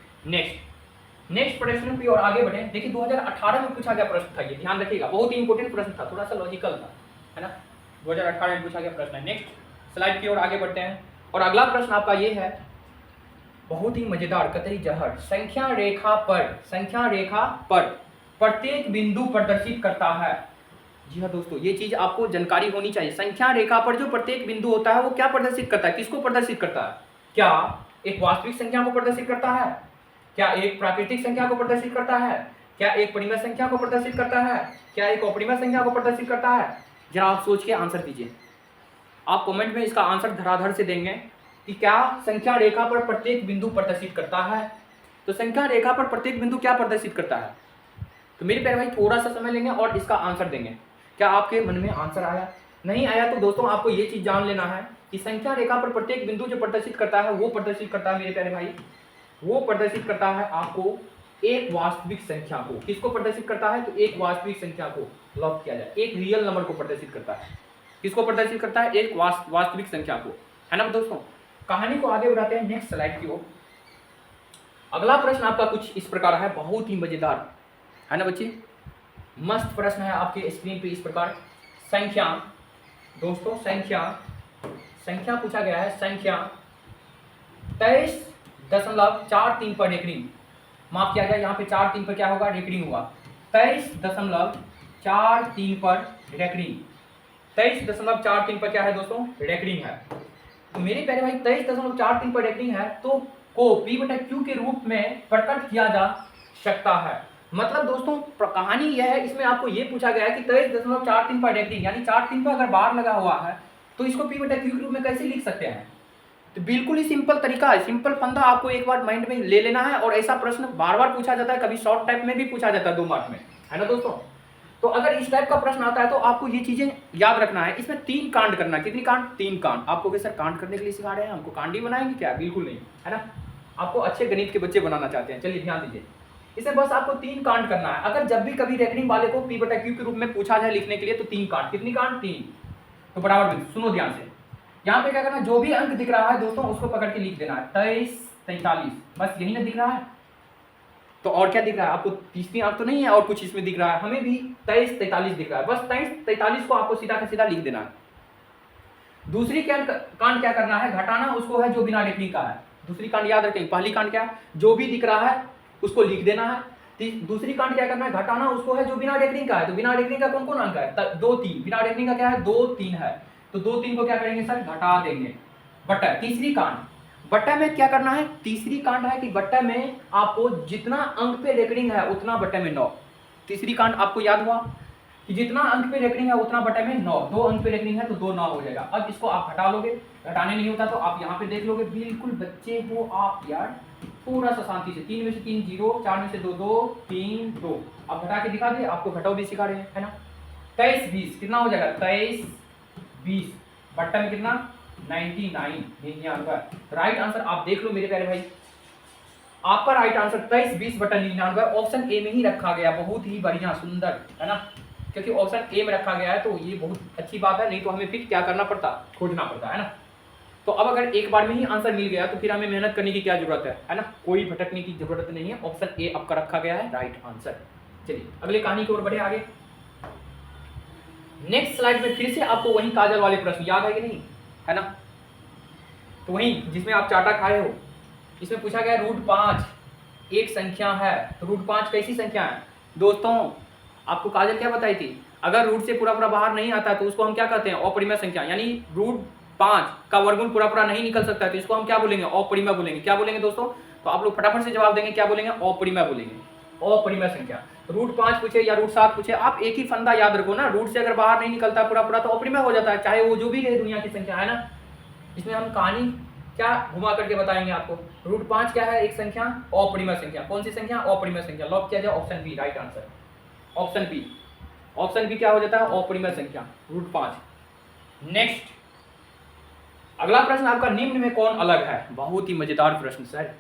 S1: नेक्स्ट प्रश्न की ओर आगे बढ़े। देखिए 2018 में पूछा गया प्रश्न था ये, ध्यान रखिएगा, बहुत ही इंपॉर्टेंट प्रश्न था, थोड़ा सा लॉजिकल था, है ना। 2018 में पूछा गया प्रश्न है। नेक्स्ट स्लाइड की ओर आगे बढ़ते हैं, और अगला प्रश्न आपका ये है, बहुत ही मजेदार, कतई जहर। संख्या रेखा पर प्रत्येक बिंदु प्रदर्शित करता है। जी हाँ दोस्तों, ये चीज आपको जानकारी होनी चाहिए। संख्या रेखा पर जो प्रत्येक बिंदु होता है वो क्या प्रदर्शित करता है, किसको प्रदर्शित करता है। क्या एक वास्तविक संख्या को प्रदर्शित करता है, क्या एक प्राकृतिक संख्या को प्रदर्शित करता है, क्या एक परिमेय संख्या को प्रदर्शित करता है, क्या एक अपरिमेय संख्या को प्रदर्शित करता है। जरा आप सोच के आंसर दीजिए। आप कमेंट में इसका आंसर धराधर से देंगे कि क्या संख्या रेखा पर प्रत्येक बिंदु प्रदर्शित करता है। तो संख्या रेखा पर प्रत्येक बिंदु क्या प्रदर्शित करता है। तो मेरे प्यारे भाई थोड़ा सा समय लेंगे और इसका आंसर देंगे। क्या आपके मन में आंसर आया। नहीं आया तो दोस्तों आपको ये चीज जान लेना है कि संख्या रेखा पर प्रत्येक बिंदु जो प्रदर्शित करता है वो प्रदर्शित करता है मेरे प्यारे भाई, वो प्रदर्शित करता है आपको एक वास्तविक संख्या को। किसको प्रदर्शित करता है? तो एक वास्तविक संख्या को लॉक किया जाए, एक रियल नंबर को प्रदर्शित करता है। किसको प्रदर्शित करता है? एक वास्तविक संख्या को, है ना दोस्तों। कहानी को आगे बढ़ाते हैं नेक्स्ट स्लाइड की ओर। अगला प्रश्न आपका कुछ इस प्रकार है, बहुत ही मजेदार है ना बच्चे, मस्त प्रश्न है आपके स्क्रीन पे इस प्रकार। संख्या दोस्तों, संख्या पूछा गया है, संख्या 23.43 पर रेकरिंग, माफ किया जाए यहाँ पे 4-3 पर क्या होगा? रेकरिंग होगा। 23.43 पर रेकरिंग, 23.43 पर क्या है दोस्तों? रेकरिंग है। तो मेरे प्यारे भाई 23.43 पर रेकरिंग है तो को P/Q के रूप में प्रकट किया जा सकता है। मतलब दोस्तों कहानी यह है, इसमें आपको ये पूछा गया है कि 23.43 पर रेकरिंग यानी 4-3 पर अगर बार लगा हुआ है तो इसको P/Q के रूप में कैसे लिख सकते हैं? तो बिल्कुल ही सिंपल तरीका है, सिंपल फंदा आपको एक बार माइंड में ले लेना है। और ऐसा प्रश्न बार बार पूछा जाता है, कभी शॉर्ट टाइप में भी पूछा जाता है 2 मार्क में, है ना दोस्तों। तो अगर इस टाइप का प्रश्न आता है तो आपको ये चीजें याद रखना है। इसमें 3 कांड करना है। कितनी कांड? 3 कांड। आपको क्या सर कांड करने के लिए सिखा रहे हैं? हमको कांड ही बनाएंगे क्या? बिल्कुल नहीं, है ना। आपको अच्छे गणित के बच्चे बनाना चाहते हैं। चलिए ध्यान दीजिए, इसे बस आपको 3 कांड करना है। अगर जब भी कभी रेकरिंग वाले को P/Q के रूप में पूछा जाए लिखने के लिए तो 3 कांड। कितनी कांड? 3। तो बराबर सुनो ध्यान से, यहाँ पे क्या करना है, जो भी अंक दिख रहा है दोस्तों उसको पकड़ के लिख देना है। 23-43, बस यही ना दिख रहा है। तो और क्या दिख रहा है आपको? तीसरी अंक तो नहीं है और कुछ इसमें दिख रहा है? हमें भी 23-43 दिख रहा है, बस 23-43 को आपको सीधा का सीधा लिख देना है। दूसरी कांड क्या करना है? घटाना उसको है जो बिना रेकरिंग का है। दूसरी कांड याद रखें, पहली कांड क्या? जो भी दिख रहा है उसको लिख देना है। दूसरी कांड क्या करना है? घटाना उसको है जो बिना रेकरिंग का है। तो बिना रेकरिंग का कौन कौन अंक है? 2-3। बिना रेकरिंग का क्या है? 2-3 है। तो 2-3 को क्या करेंगे सर? घटा देंगे। बट्टा तीसरी कांड, बट्टा में क्या करना है? तीसरी कांड है कि बट्टा में आपको जितना अंक पे रेकरिंग है उतना बट्टे में 9। तीसरी कांड आपको याद हुआ कि जितना अंक पे रेकरिंग है उतना बट्टे में 9। 2 अंक पे रेकरिंग है तो 2 9 हो जाएगा। अब इसको आप घटा लोगे, घटाने नहीं होता तो आप यहाँ पे देख लोगे। बिल्कुल बच्चे हो आप यार, पूरा सा शांति से। 3 में से 3 0, 4 में से 2 2, 3 2। अब घटा के दिखा दिए, आपको घटाओ भी सिखा रहे हैं, है ना। 23-20 कितना हो जाएगा? 23-20 बट्टा में कितना? 99। राइट आंसर आप देख लो मेरे प्यारे भाई, आपका राइट आंसर 23-20 बटा 99 ऑप्शन ए में ही रखा गया। बहुत ही बढ़िया सुंदर, है ना। क्योंकि ऑप्शन ए में रखा गया है तो ये बहुत अच्छी बात है, नहीं तो हमें फिर क्या करना पड़ता? खोजना पड़ता, है ना। तो अब अगर एक बार में ही आंसर मिल गया तो फिर हमें मेहनत करने की क्या जरूरत है ना। कोई भटकने की जरूरत नहीं है, ऑप्शन ए आपका रखा गया है राइट आंसर। चलिए अगले कहानी की ओर बढ़े आगे। नेक्स्ट स्लाइड में फिर से आपको वही काजल वाले प्रश्न याद है कि नहीं, है ना। तो वही जिसमें आप चाटा खाए हो, इसमें पूछा गया √5 एक संख्या है। तो √5 कैसी संख्या है दोस्तों? आपको काजल क्या बताई थी? अगर रूट से पूरा बाहर नहीं आता तो उसको हम क्या कहते हैं? अपरिमेय संख्या। यानी √5 का वर्गमूल पूरा नहीं निकल सकता है तो इसको हम क्या बोलेंगे? अपरिमेय बोलेंगे। क्या बोलेंगे दोस्तों? तो आप लोग फटाफट से जवाब देंगे, क्या बोलेंगे? अपरिमेय बोलेंगे। अपरिमेय संख्या। √5 पूछे या √7 पूछे, आप एक ही फंदा याद रखो ना, रूट से अगर बाहर नहीं निकलता पूरा तो अपरिमेय हो जाता है, चाहे वो जो भी रहे दुनिया की संख्या, है ना। इसमें हम कहानी क्या घुमा करके बताएंगे आपको। √5 क्या है? एक संख्या, अपरिमेय संख्या। कौन सी संख्या? अपरिमेय संख्या। लॉक किया जाए option B right answer. Option B, option B क्या हो जाता है? अपरिमेय संख्या √5। नेक्स्ट अगला प्रश्न आपका, निम्न में कौन अलग है? बहुत ही मजेदार प्रश्न सर,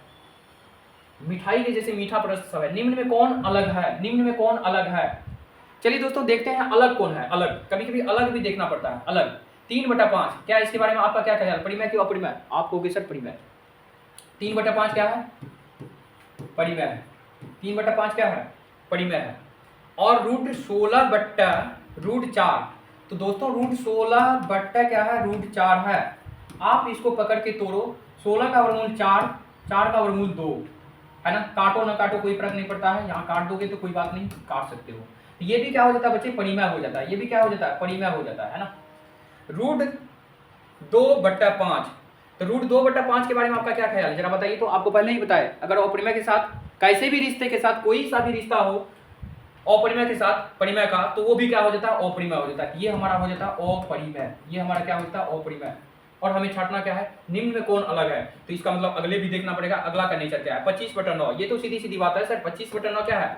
S1: मिठाई के जैसे मीठा प्रश्न सब है। निम्न में कौन अलग है? निम्न में कौन अलग है? चलिए दोस्तों देखते हैं अलग कौन है। अलग कभी कभी अलग भी देखना पड़ता है। अलग 3/5 क्या? इसके बारे में आपका क्या ख्याल? परिमेय कि अपरिमेय? आप कहोगे सर परिमेय। 3/5 क्या है? परिमेय है। 3/5 क्या है? परिमेय है। और √16/√4, तो दोस्तों √16 क्या है? √4 है। आप इसको पकड़ के तोड़ो, 16 का वर्गमूल 4, 4 का वर्गमूल 2, है ना। काटो ना काटो कोई फर्क नहीं पड़ता है, यहाँ काट दोगे तो कोई बात नहीं, काट सकते हो। ये भी क्या हो जाता है बच्चे? परिमेय हो जाता है। ये भी क्या हो जाता है? परिमेय हो जाता है ना। √2/5, तो √2/5 के बारे में आपका क्या ख्याल है? जरा बताइए। तो आपको पहले ही बताया, अगर अपरिमेय के साथ कैसे भी रिश्ते के साथ कोई सा भी रिश्ता हो अपरिमेय के साथ परिमेय का, तो वो भी क्या हो जाता है? अपरिमेय हो जाता है। ये हमारा हो जाता है अपरिमेय, ये हमारा क्या होता है? अपरिमेय। और हमें छांटना क्या है? निम्न में कौन अलग है। तो इसका मतलब अगले भी देखना पड़ेगा, अगला का नेचर क्या है। 25/9, ये तो सीधी सीधी बात है सर। 25/9 क्या है?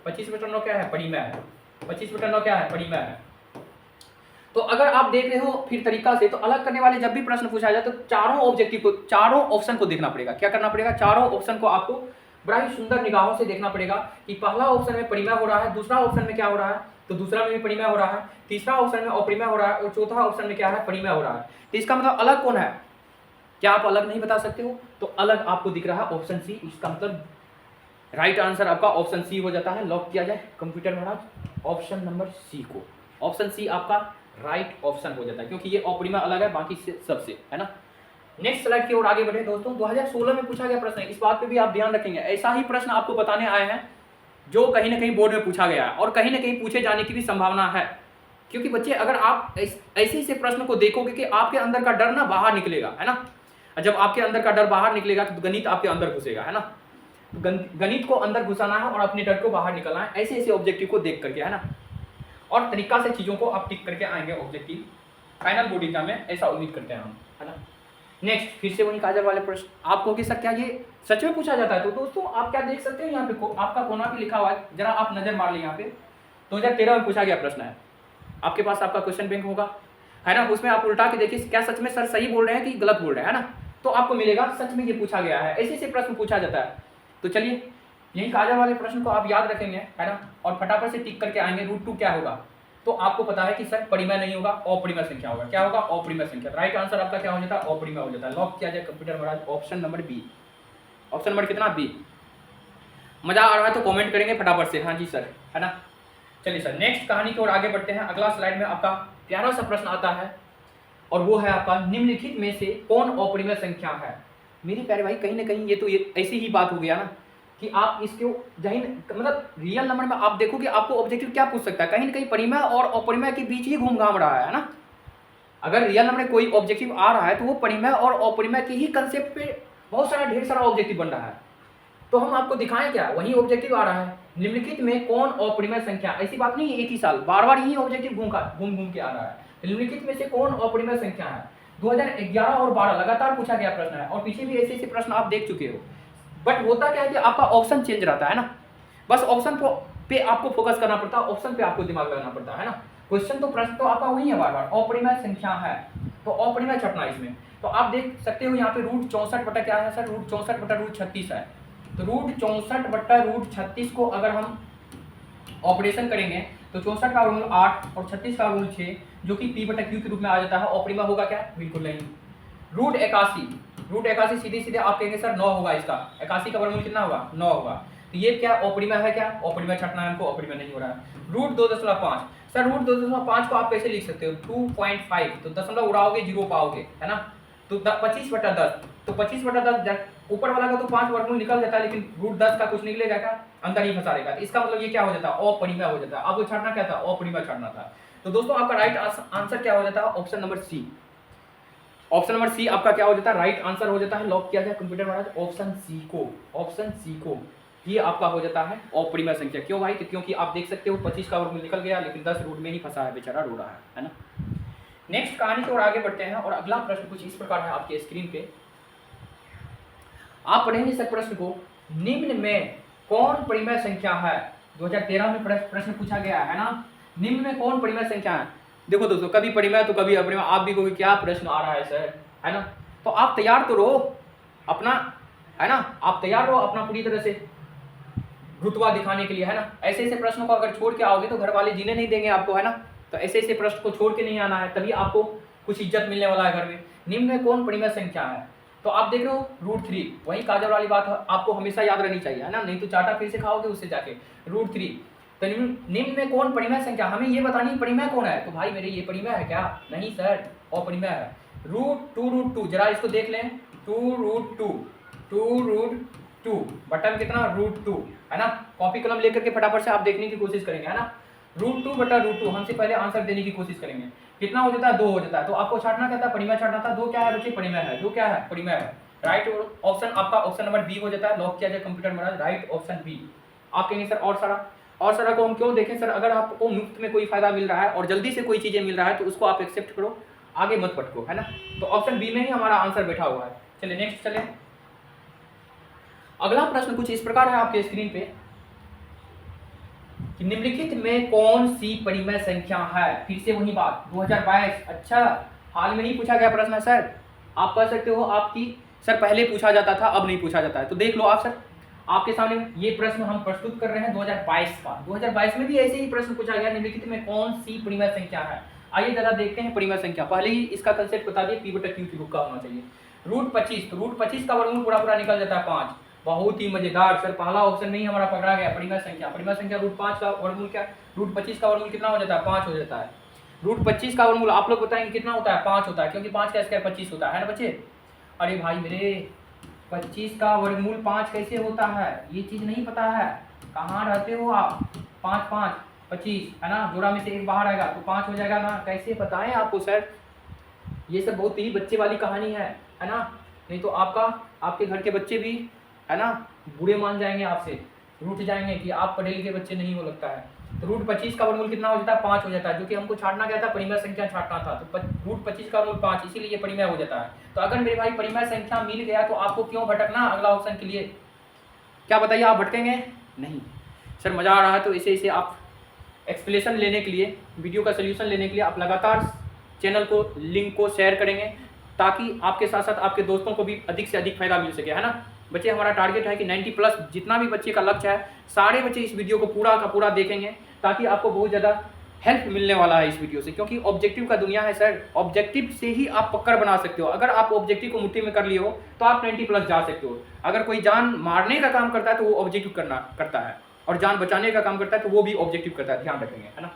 S1: 25/9 क्या है? परिमेय है। 25/9 क्या है? परिमेय है। तो अगर आप देख रहे हो फिर तरीका से, तो अलग करने वाले जब भी प्रश्न पूछा जाए तो चारों ऑब्जेक्टिव को, चारों ऑप्शन को देखना पड़ेगा। क्या करना पड़ेगा? चारों ऑप्शन को आपको बड़ा ही सुंदर निगाहों से देखना पड़ेगा कि पहला ऑप्शन में परिमेय हो रहा है, दूसरा ऑप्शन में क्या हो रहा है, तो दूसरा में भी परिमेय हो रहा है, तीसरा ऑप्शन में अपरिमेय हो रहा है और चौथा ऑप्शन में क्या है, परिमेय हो रहा है। तो इसका मतलब अलग कौन है? क्या आप अलग नहीं बता सकते हो? तो अलग आपको दिख रहा है ऑप्शन सी। इसका मतलब राइट आंसर आपका ऑप्शन सी हो जाता है। लॉक किया जाए कंप्यूटर महाराज ऑप्शन नंबर सी को। ऑप्शन सी आपका राइट ऑप्शन हो जाता है, क्योंकि ये अपरिमेय अलग है बाकी से सबसे, है ना। नेक्स्ट स्लाइड की ओर आगे बढ़े दोस्तों। 2016 में पूछा गया प्रश्न है, इस बात पे भी आप ध्यान रखेंगे। ऐसा ही प्रश्न आपको बताने आए हैं जो कहीं ना कहीं बोर्ड में पूछा गया है और कहीं ना कहीं पूछे जाने की भी संभावना है, क्योंकि बच्चे अगर आप ऐसे से प्रश्न को देखोगे कि आपके अंदर का डर ना बाहर निकलेगा, है ना। जब आपके अंदर का डर बाहर निकलेगा तो गणित आपके अंदर घुसेगा, है ना। गणित को अंदर घुसाना है और अपने डर को बाहर निकलना है, ऐसे ऐसे ऑब्जेक्टिव को देख करके, है ना। और तरीका से चीजों को आप टिक करके आएंगे ऑब्जेक्टिव फाइनल बोर्ड एग्जाम में, ऐसा उम्मीद करते हैं हम, है ना। नेक्स्ट फिर से वही काजल वाले प्रश्न आपको कि सर क्या ये सच में पूछा जाता है? तो दोस्तों आप क्या देख सकते हैं यहाँ पे आपका कोना भी लिखा हुआ है, जरा आप नजर मार लें यहाँ पे। 2013 में पूछा गया प्रश्न है, आपके पास आपका क्वेश्चन बैंक होगा, है ना। उसमें आप उल्टा के देखिए क्या सच में सर सही बोल रहे हैं कि गलत बोल रहे हैं, है ना। तो आपको मिलेगा सच में ये पूछा गया है, ऐसे ऐसे प्रश्न पूछा जाता है। तो चलिए यही काजल वाले प्रश्न को आप याद रखेंगे, है ना, और फटाफट से टिक करके आएंगे। √2 क्या होगा? तो आपको पता है कि सर परिमेय नहीं होगा, अपरिमेय संख्या होगा। क्या होगा? अपरिमेय संख्या। राइट आंसर आपका क्या हो जाता है? अपरिमेय हो जाता है। लॉक किया जाए कंप्यूटर महाराज option number B. Option number कितना? बी। मजा आ रहा है तो कमेंट करेंगे फटाफट से, हाँ जी सर, है ना। चलिए सर नेक्स्ट कहानी की ओर आगे बढ़ते हैं। अगला स्लाइड में आपका प्यारा सा प्रश्न आता है और वो है आपका निम्नलिखित में से कौन अपरिमेय संख्या है? मेरे प्यारे भाई कहीं ना कहीं ये तो ऐसी ही बात हो गया ना कि आप इसको मतलब रियल नंबर में आप देखो कि आपको ऑब्जेक्टिव क्या पूछ सकता है, कहीं ना कहीं परिमेय और अपरिमेय के बीच ही घूम घाम रहा है ना। अगर रियल नंबर में कोई ऑब्जेक्टिव आ रहा है तो वो परिमेय और अपरिमेय के ही कंसेप्ट पे बहुत सारा ढेर सारा ऑब्जेक्टिव बन रहा है। तो हम आपको दिखाएं क्या, वही ऑब्जेक्टिव आ रहा है। निम्नलिखित में कौन अपरिमेय संख्या, ऐसी बात नहीं है एक ही साल, बार बार यही ऑब्जेक्टिव घूम घूम के आ रहा है। निम्नलिखित में से कौन अपरिमेय संख्या है? 2011 और 12 लगातार पूछा गया प्रश्न है और पीछे भी ऐसे ऐसे प्रश्न आप देख चुके हो। बट होता क्या है कि आपका ऑप्शन चेंज रहता है ना, बस ऑप्शन पे आपको फोकस करना पड़ता है, ऑप्शन पे आपको दिमाग लगाना पड़ता है ना। क्वेश्चन तो प्रश्न तो आपका वही है बार बार, अपरिमेय संख्या है तो अपरिमेय छटना इसमें। तो आप देख सकते हो यहाँ पे √64 बटा क्या है सर? √64 बटा √36 है। तो √64 बटा √36 को अगर हम ऑपरेशन करेंगे तो 64 का वर्गमूल 8 और 36 का वर्गमूल 6, जो कि p बटा q के रूप में आ जाता है। अपरिमेय होगा क्या? बिल्कुल नहीं। √81 सीधे सीधे आप कहेंगे सर 9 होगा, इसका 81 का वर्गमूल कितना होगा? 9 होगा। तो ये क्या अपरिमेय है? क्या अपरिमेय छटना है हमको, अपरिमेय नहीं हो रहा है। √2.5 सर √2.5 को आप कैसे लिख सकते हो? 2.5 तो दशमलव उड़ाओगे 0 पाओगे, है ना। तो 25 बटा 10, तो 25 बटा 10 ऊपर वाला का तो 5 वर्गमूल निकल जाता है, लेकिन √10 का कुछ निकलेगा क्या? अंदर ही फंसा रहेगा। इसका मतलब ये क्या हो जाता है? अपरिमेय हो जाता है। आपको छाटना क्या था? अपरिमेय छाटना था। तो दोस्तों आपका राइट आंसर क्या हो जाता है? Option number C. Option number C आपका क्या हो जाता है? राइट आंसर हो जाता है। लॉक किया जाए कंप्यूटर महाराज ऑप्शन सी को। ऑप्शन सी को ये आपका हो जाता है अपरिमेय संख्या। क्यों भाई? तो क्योंकि आप देख सकते हो 25 का वर्गमूल निकल गया, लेकिन 10 रूट में ही फंसा है, बेचारा रो रहा है ना। नेक्स्ट कहानी की ओर आगे बढ़ते हैं और अगला प्रश्न कुछ इस प्रकार है आपके स्क्रीन पे। आप पढ़ेंगे इस प्रश्न को, निम्न में कौन परिमेय संख्या है? 2013 में प्रश्न पूछा गया है ना, निम्न में कौन परिमेय संख्या है? देखो दोस्तों, कभी परिमेय तो कभी अपरिमेय। आप भी कहोगे क्या प्रश्न आ रहा है सर, है ना। तो आप तैयार तो रहो अपना, है ना, आप तैयार रहो अपना पूरी तरह से रुतबा दिखाने के लिए, है ना। ऐसे ऐसे प्रश्नों को अगर छोड़ के आओगे तो घर वाले जीने नहीं देंगे आपको, है ना। तो ऐसे ऐसे प्रश्न को छोड़ के नहीं आना है, तभी आपको कुछ इज्जत मिलने वाला है घर में। निम्न में कौन परिमेय संख्या है? तो आप देख रहे हो √3, वही काजल वाली बात आपको हमेशा याद रहनी चाहिए, है ना, नहीं तो चाटा फिर से खाओगे उससे जाके। √3 तो निम्न में कौन परिमेय संख्या, हमें ये बतानी परिमेय कौन है। तो भाई मेरे ये परिमेय है क्या? नहीं सर, अपरिमेय है। √2 जरा इसको देख लें, 2√2 बटन कितना? √2, है ना। कॉपी कलम लेकर के फटाफट से आप देखने की कोशिश करेंगे, है ना। √2 बटा √2 हमसे पहले आंसर देने की कोशिश करेंगे। कितना हो जाता है? 2 हो जाता है। तो आपको छाटना क्या था? परिमेय छाटना था। 2 क्या है बच्चे? परिमेय है। 2 क्या है? परिमेय है। राइट ऑप्शन आपका ऑप्शन नंबर बी हो जाता है। लॉक किया जाए कंप्यूटर महाराज, राइट ऑप्शन बी। आप कहेंगे सर और सारा को हम क्यों देखें सर? अगर आपको मुफ्त में कोई फायदा मिल रहा है और जल्दी से कोई चीजें मिल रहा है तो उसको आप एक्सेप्ट करो, आगे मत भटको, है ना। तो ऑप्शन बी में ही हमारा आंसर बैठा हुआ है। चलिए नेक्स्ट चले। अगला प्रश्न कुछ इस प्रकार है आपके स्क्रीन पे कि निम्नलिखित में कौन सी परिमेय संख्या है। फिर से वही बात 2022, अच्छा हाल में ही पूछा गया प्रश्न है सर। आप कह सकते हो आपकी सर पहले पूछा जाता था अब नहीं पूछा जाता है, तो देख लो आप सर, आपके सामने ये प्रश्न हम प्रस्तुत कर रहे हैं 2022 का। 2022 में भी ऐसे ही प्रश्न पूछा गया, निम्नलिखित में कौन सी परिमेय संख्या है। आइए जरा देखते हैं परिमेय संख्या। पहले ही इसका कंसेप्ट बता दिए, P/Q की बुक का होना चाहिए। रूट 25, तो रूट 25 का वर्गमूल पूरा पूरा निकल जाता है 5। बहुत ही मजेदार सर, पहला ऑप्शन में ही हमारा पकड़ा गया परिमेय संख्या। परिमेय संख्या रूट 5 का वर्गमूल क्या, रूट 25 का वर्गमूल कितना हो जाता है, 5 हो जाता है। रूट 25 का वर्गमूल आप लोग बताएंगे कितना होता है, 5 होता है, क्योंकि 5 का स्क्वायर 25 होता है ना बच्चे। अरे भाई मेरे 25 का वर्गमूल 5 कैसे होता है, ये चीज नहीं पता है। कहाँ रहते हो आप, 5 5 25 है ना, जोड़ा में से एक बाहर आएगा तो 5 हो जाएगा ना, कैसे बताएं आपको सर। ये सब बहुत ही बच्चे वाली कहानी है ना, नहीं तो आपके घर के बच्चे भी है ना बुरे मान जाएंगे आपसे, रूठ जाएंगे कि आप पढ़े लिखे बच्चे नहीं हो लगता है। तो रूट 25 का वर्गमूल कितना हो जाता है, 5 हो जाता है, जो कि हमको छाटना क्या था, परिमेय संख्या छाटना था। तो रूट 25 का वर्गमूल 5, इसीलिए ये परिमेय हो जाता है। तो अगर मेरे भाई परिमेय संख्या मिल गया तो आपको क्यों भटकना अगला ऑप्शन के लिए, क्या बताइए, आप भटकेंगे नहीं। सर मजा आ रहा है तो इसे इसे आप एक्सप्लेनेशन लेने के लिए, वीडियो का सोल्यूशन लेने के लिए आप लगातार चैनल को, लिंक को शेयर करेंगे, ताकि आपके साथ साथ आपके दोस्तों को भी अधिक से अधिक फायदा मिल सके, है ना बच्चे। हमारा टारगेट है कि 90+ जितना भी बच्चे का लक्ष्य है, सारे बच्चे इस वीडियो को पूरा का पूरा देखेंगे, ताकि आपको बहुत ज़्यादा हेल्प मिलने वाला है इस वीडियो से। क्योंकि ऑब्जेक्टिव का दुनिया है सर, ऑब्जेक्टिव से ही आप पकड़ बना सकते हो। अगर आप ऑब्जेक्टिव को मुट्ठी में कर लिए हो तो आप 90+ जा सकते हो। अगर कोई जान मारने का काम करता है तो वो ऑब्जेक्टिव करता है, और जान बचाने का काम करता है तो वो भी ऑब्जेक्टिव करता है, ध्यान रखेंगे, है ना।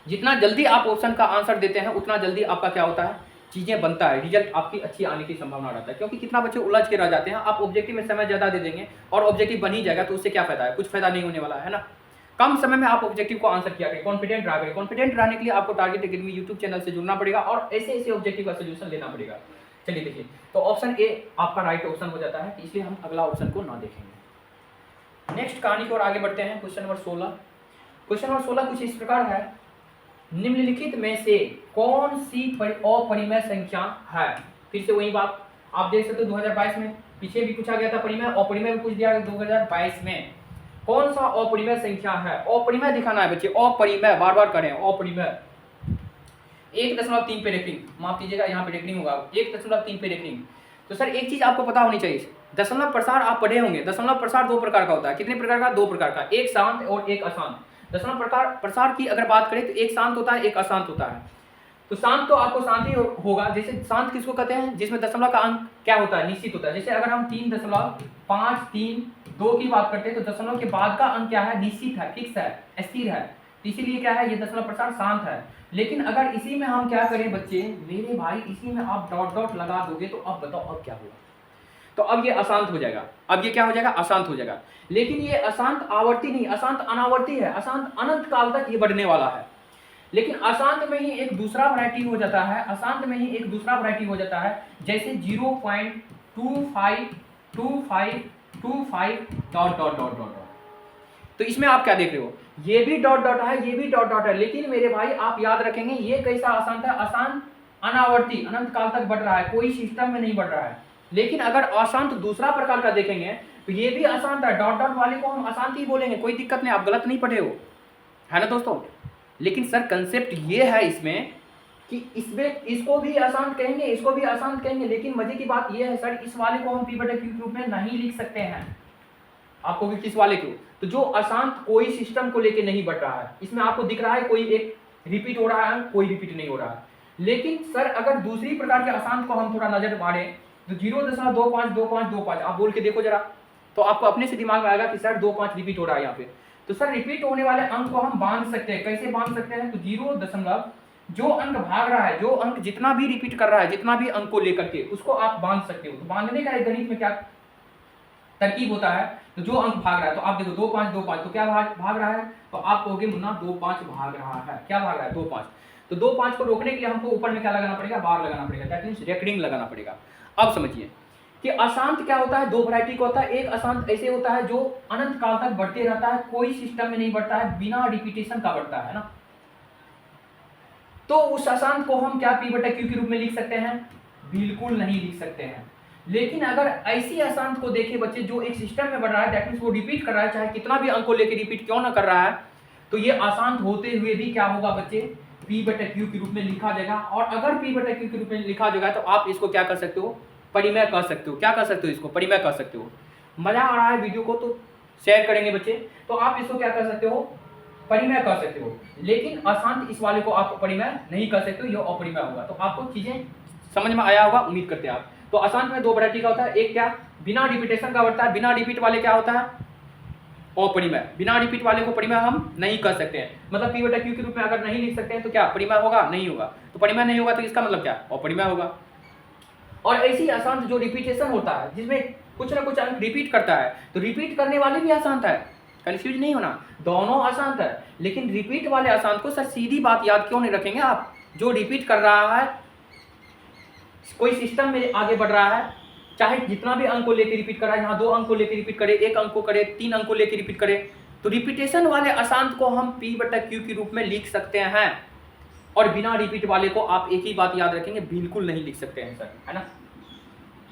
S1: जितना जल्दी आप ऑप्शन का आंसर देते हैं उतना जल्दी आपका क्या होता है, चीज़ें बनता है, रिजल्ट आपकी अच्छी आने की संभावना रहता है। क्योंकि कितना बच्चे उलझ के रह जाते हैं, आप ऑब्जेक्टिव में समय ज़्यादा दे देंगे और ऑब्जेक्टिव बन ही जाएगा तो उससे क्या फायदा है, कुछ फायदा नहीं होने वाला है ना। कम समय में आप ऑब्जेक्टिव को आंसर किया करें, कॉन्फिडेंट रहा करें। कॉन्फिडेंट रहने के लिए आपको टारगेट एकेडमी यूट्यूब चैनल से जुड़ना पड़ेगा और ऐसे ऐसे ऑब्जेक्टिव का सोल्यूशन लेना पड़ेगा। चलिए देखिए, तो ऑप्शन ए आपका राइट ऑप्शन हो जाता है, इसलिए हम अगला ऑप्शन को ना देखेंगे। नेक्स्ट कहानी की ओर आगे बढ़ते हैं। Question number 16। क्वेश्चन नंबर 16 कुछ इस प्रकार है, निम्नलिखित में से कौन सी अपरिमेय संख्या है। फिर से वही बात आप देख सकते हो, 2022 में पीछे भी पूछा गया था परिमेय, अपरिमेय भी पूछ दिया 2022 में। कौन सा अपरिमेय संख्या है, अपरिमेय दिखाना है बच्चे, अपरिमेय बार बार करें, अपरिमेय। 1.3 पे रेफरिंग, माफ कीजिएगा यहाँ पे रेफरिंग होगा, 1.3 पे रेफरिंग। तो सर एक चीज आपको पता होनी चाहिए, दशमलव प्रसार आप पढ़े होंगे। दशमलव प्रसार 2 प्रकार का होता है, कितने प्रकार का, 2 प्रकार का, एक शांत और एक अशांत। दशमलव प्रसार की अगर बात करें तो एक शांत होता है, एक अशांत होता है। तो शांत तो आपको शांत ही होगा। जैसे शांत किसको कहते हैं, जिसमें दशमलव का अंक क्या होता है, निश्चित होता है। जैसे अगर हम 3.532 की बात करते हैं तो दशमलव के बाद का अंक क्या है, निश्चित है, फिक्स है, स्थिर है, इसीलिए क्या है, ये दशमलव प्रसार शांत है। लेकिन अगर इसी में हम क्या करें बच्चे, मेरे भाई इसी में आप डॉट डॉट लगा दोगे तो अब बताओ अब क्या होगा। तो अब ये अशांत हो जाएगा, अब ये क्या हो जाएगा, अशांत हो जाएगा। लेकिन ये अशांत आवर्ती नहीं, अशांत अनावर्ती है, अशांत अनंत काल तक ये बढ़ने वाला है। लेकिन अशांत में ही एक दूसरा वैरायटी हो जाता है, अशांत में ही एक दूसरा वैरायटी हो जाता है, जैसे 0.252525 डॉट डॉट डॉट डॉट। तो इसमें आप क्या देख रहे हो, ये भी डॉट डॉट है, ये भी डॉट डॉट है। लेकिन मेरे भाई आप याद रखेंगे ये कैसा अशांत है, अशांत अनावर्ती, अनंत काल तक बढ़ रहा है, कोई सिस्टम में नहीं बढ़ रहा है। लेकिन अगर अशांत दूसरा प्रकार का देखेंगे तो ये भी अशांत है, डॉट डॉट वाले को हम अशांत ही बोलेंगे, कोई दिक्कत नहीं, आप गलत नहीं पढ़े हो, है ना दोस्तों। लेकिन सर कंसेप्ट ये है इसमें कि इसमें इसको भी अशांत कहेंगे, इसको भी अशांत कहेंगे। लेकिन मजे की बात ये है सर, इस वाले को हम P/Q के रूप में नहीं लिख सकते हैं। आपको भी किस वाले को, तो जो अशांत कोई सिस्टम को लेके नहीं बढ़ रहा है, इसमें आपको दिख रहा है कोई एक रिपीट हो रहा है, कोई रिपीट नहीं हो रहा है। लेकिन सर अगर दूसरी प्रकार के अशांत को हम थोड़ा नजर मारे तो 0.252525 आप बोल के देखो जरा, तो आपको अपने से दिमाग में आएगा कि सर 2.5 रिपीट हो रहा है यहाँ पे। तो सर रिपीट होने वाले अंक को हम बांध सकते हैं, कैसे बांध सकते हैं, तो 0 जो अंक भाग रहा है, जो अंक जितना भी रिपीट कर रहा है, जितना भी अंक को लेकर के उसको आप बांध सकते हो। तो बांधने का एक गणित में क्या तरकीब होता है, तो जो अंक भाग रहा है, तो आप देखो 2.5 तो क्या भाग रहा है, तो आप कहोगे मुन्ना 2.5 भाग रहा है, क्या भाग रहा है, 2.5। तो 2.5 को रोकने के लिए हमको ऊपर में क्या लगाना पड़ेगा, बार लगाना पड़ेगा, दैट मींस रेकरिंग लगाना पड़ेगा। अब समझिए कि अशांत क्या होता है, 2 वैरायटी का होता है। एक अशांत ऐसे होता है जो अनंत काल तक बढ़ते रहता है, कोई सिस्टम में नहीं बढ़ता है, बिना रिपीटेशन का बढ़ता है ना। तो उस अशांत को हम क्या P/Q के रूप में लिख सकते हैं, बिल्कुल नहीं लिख सकते हैं। लेकिन अगर ऐसी अशांत को देखें बच्चे जो एक सिस्टम में बढ़ रहा है, दैट मीन्स वो रिपीट कर रहा है, चाहे कितना भी अंक को लेकर रिपीट क्यों ना कर रहा है, तो ये अशांत होते हुए भी क्या होगा बच्चे, P बटा क्यू के रूप में लिखा जाएगा। और अगर P बटा क्यू के रूप में लिखा जाएगा तो आप इसको क्या कर सकते हो, परिमेय कह सकते हो। क्या कर सकते हो, इसको परिमेय कह सकते हो। मजा आ रहा है वीडियो को तो शेयर करेंगे बच्चे, तो आप इसको क्या कर सकते हो, परिमेय कह सकते हो। लेकिन अशांत इस वाले को आप परिमेय नहीं कर सकते हो, ये अपरिमेय होगा। तो आपको चीजें समझ में आया होगा, उम्मीद करते हैं आप। तो अशांत में दो वैरायटी का होता है, एक क्या बिना रिपीटेशन का बढ़ता है, बिना रिपीट वाले क्या होता है अपरिमेय। बिना रिपीट वाले को परिमेय हम नहीं कर सकते हैं, मतलब P बटा क्यू के रूप में अगर नहीं लिख सकते हैं तो क्या परिमेय होगा, नहीं होगा। तो परिमेय नहीं होगा तो इसका मतलब क्या, अपरिमेय होगा। और ऐसी अशांत जो रिपीटेशन होता है, जिसमें कुछ ना कुछ अंक रिपीट करता है, तो रिपीट करने वाले भी अशांत है, कंफ्यूज नहीं होना, दोनों अशांत है। लेकिन रिपीट वाले अशांत को सर सीधी बात याद क्यों नहीं रखेंगे आप, जो रिपीट कर रहा है, कोई सिस्टम में आगे बढ़ रहा है, चाहे जितना भी अंक को लेकर रिपीट कर रहा है, यहाँ 2 अंक को लेकर रिपीट करे, 1 अंक को करे, 3 अंक को लेकर रिपीट करे, तो रिपीटेशन वाले अशांत को हम P बटा क्यू के रूप में लिख सकते हैं। और बिना रिपीट वाले को आप एक ही बात याद रखेंगे, बिल्कुल नहीं लिख सकते हैं सर, है ना।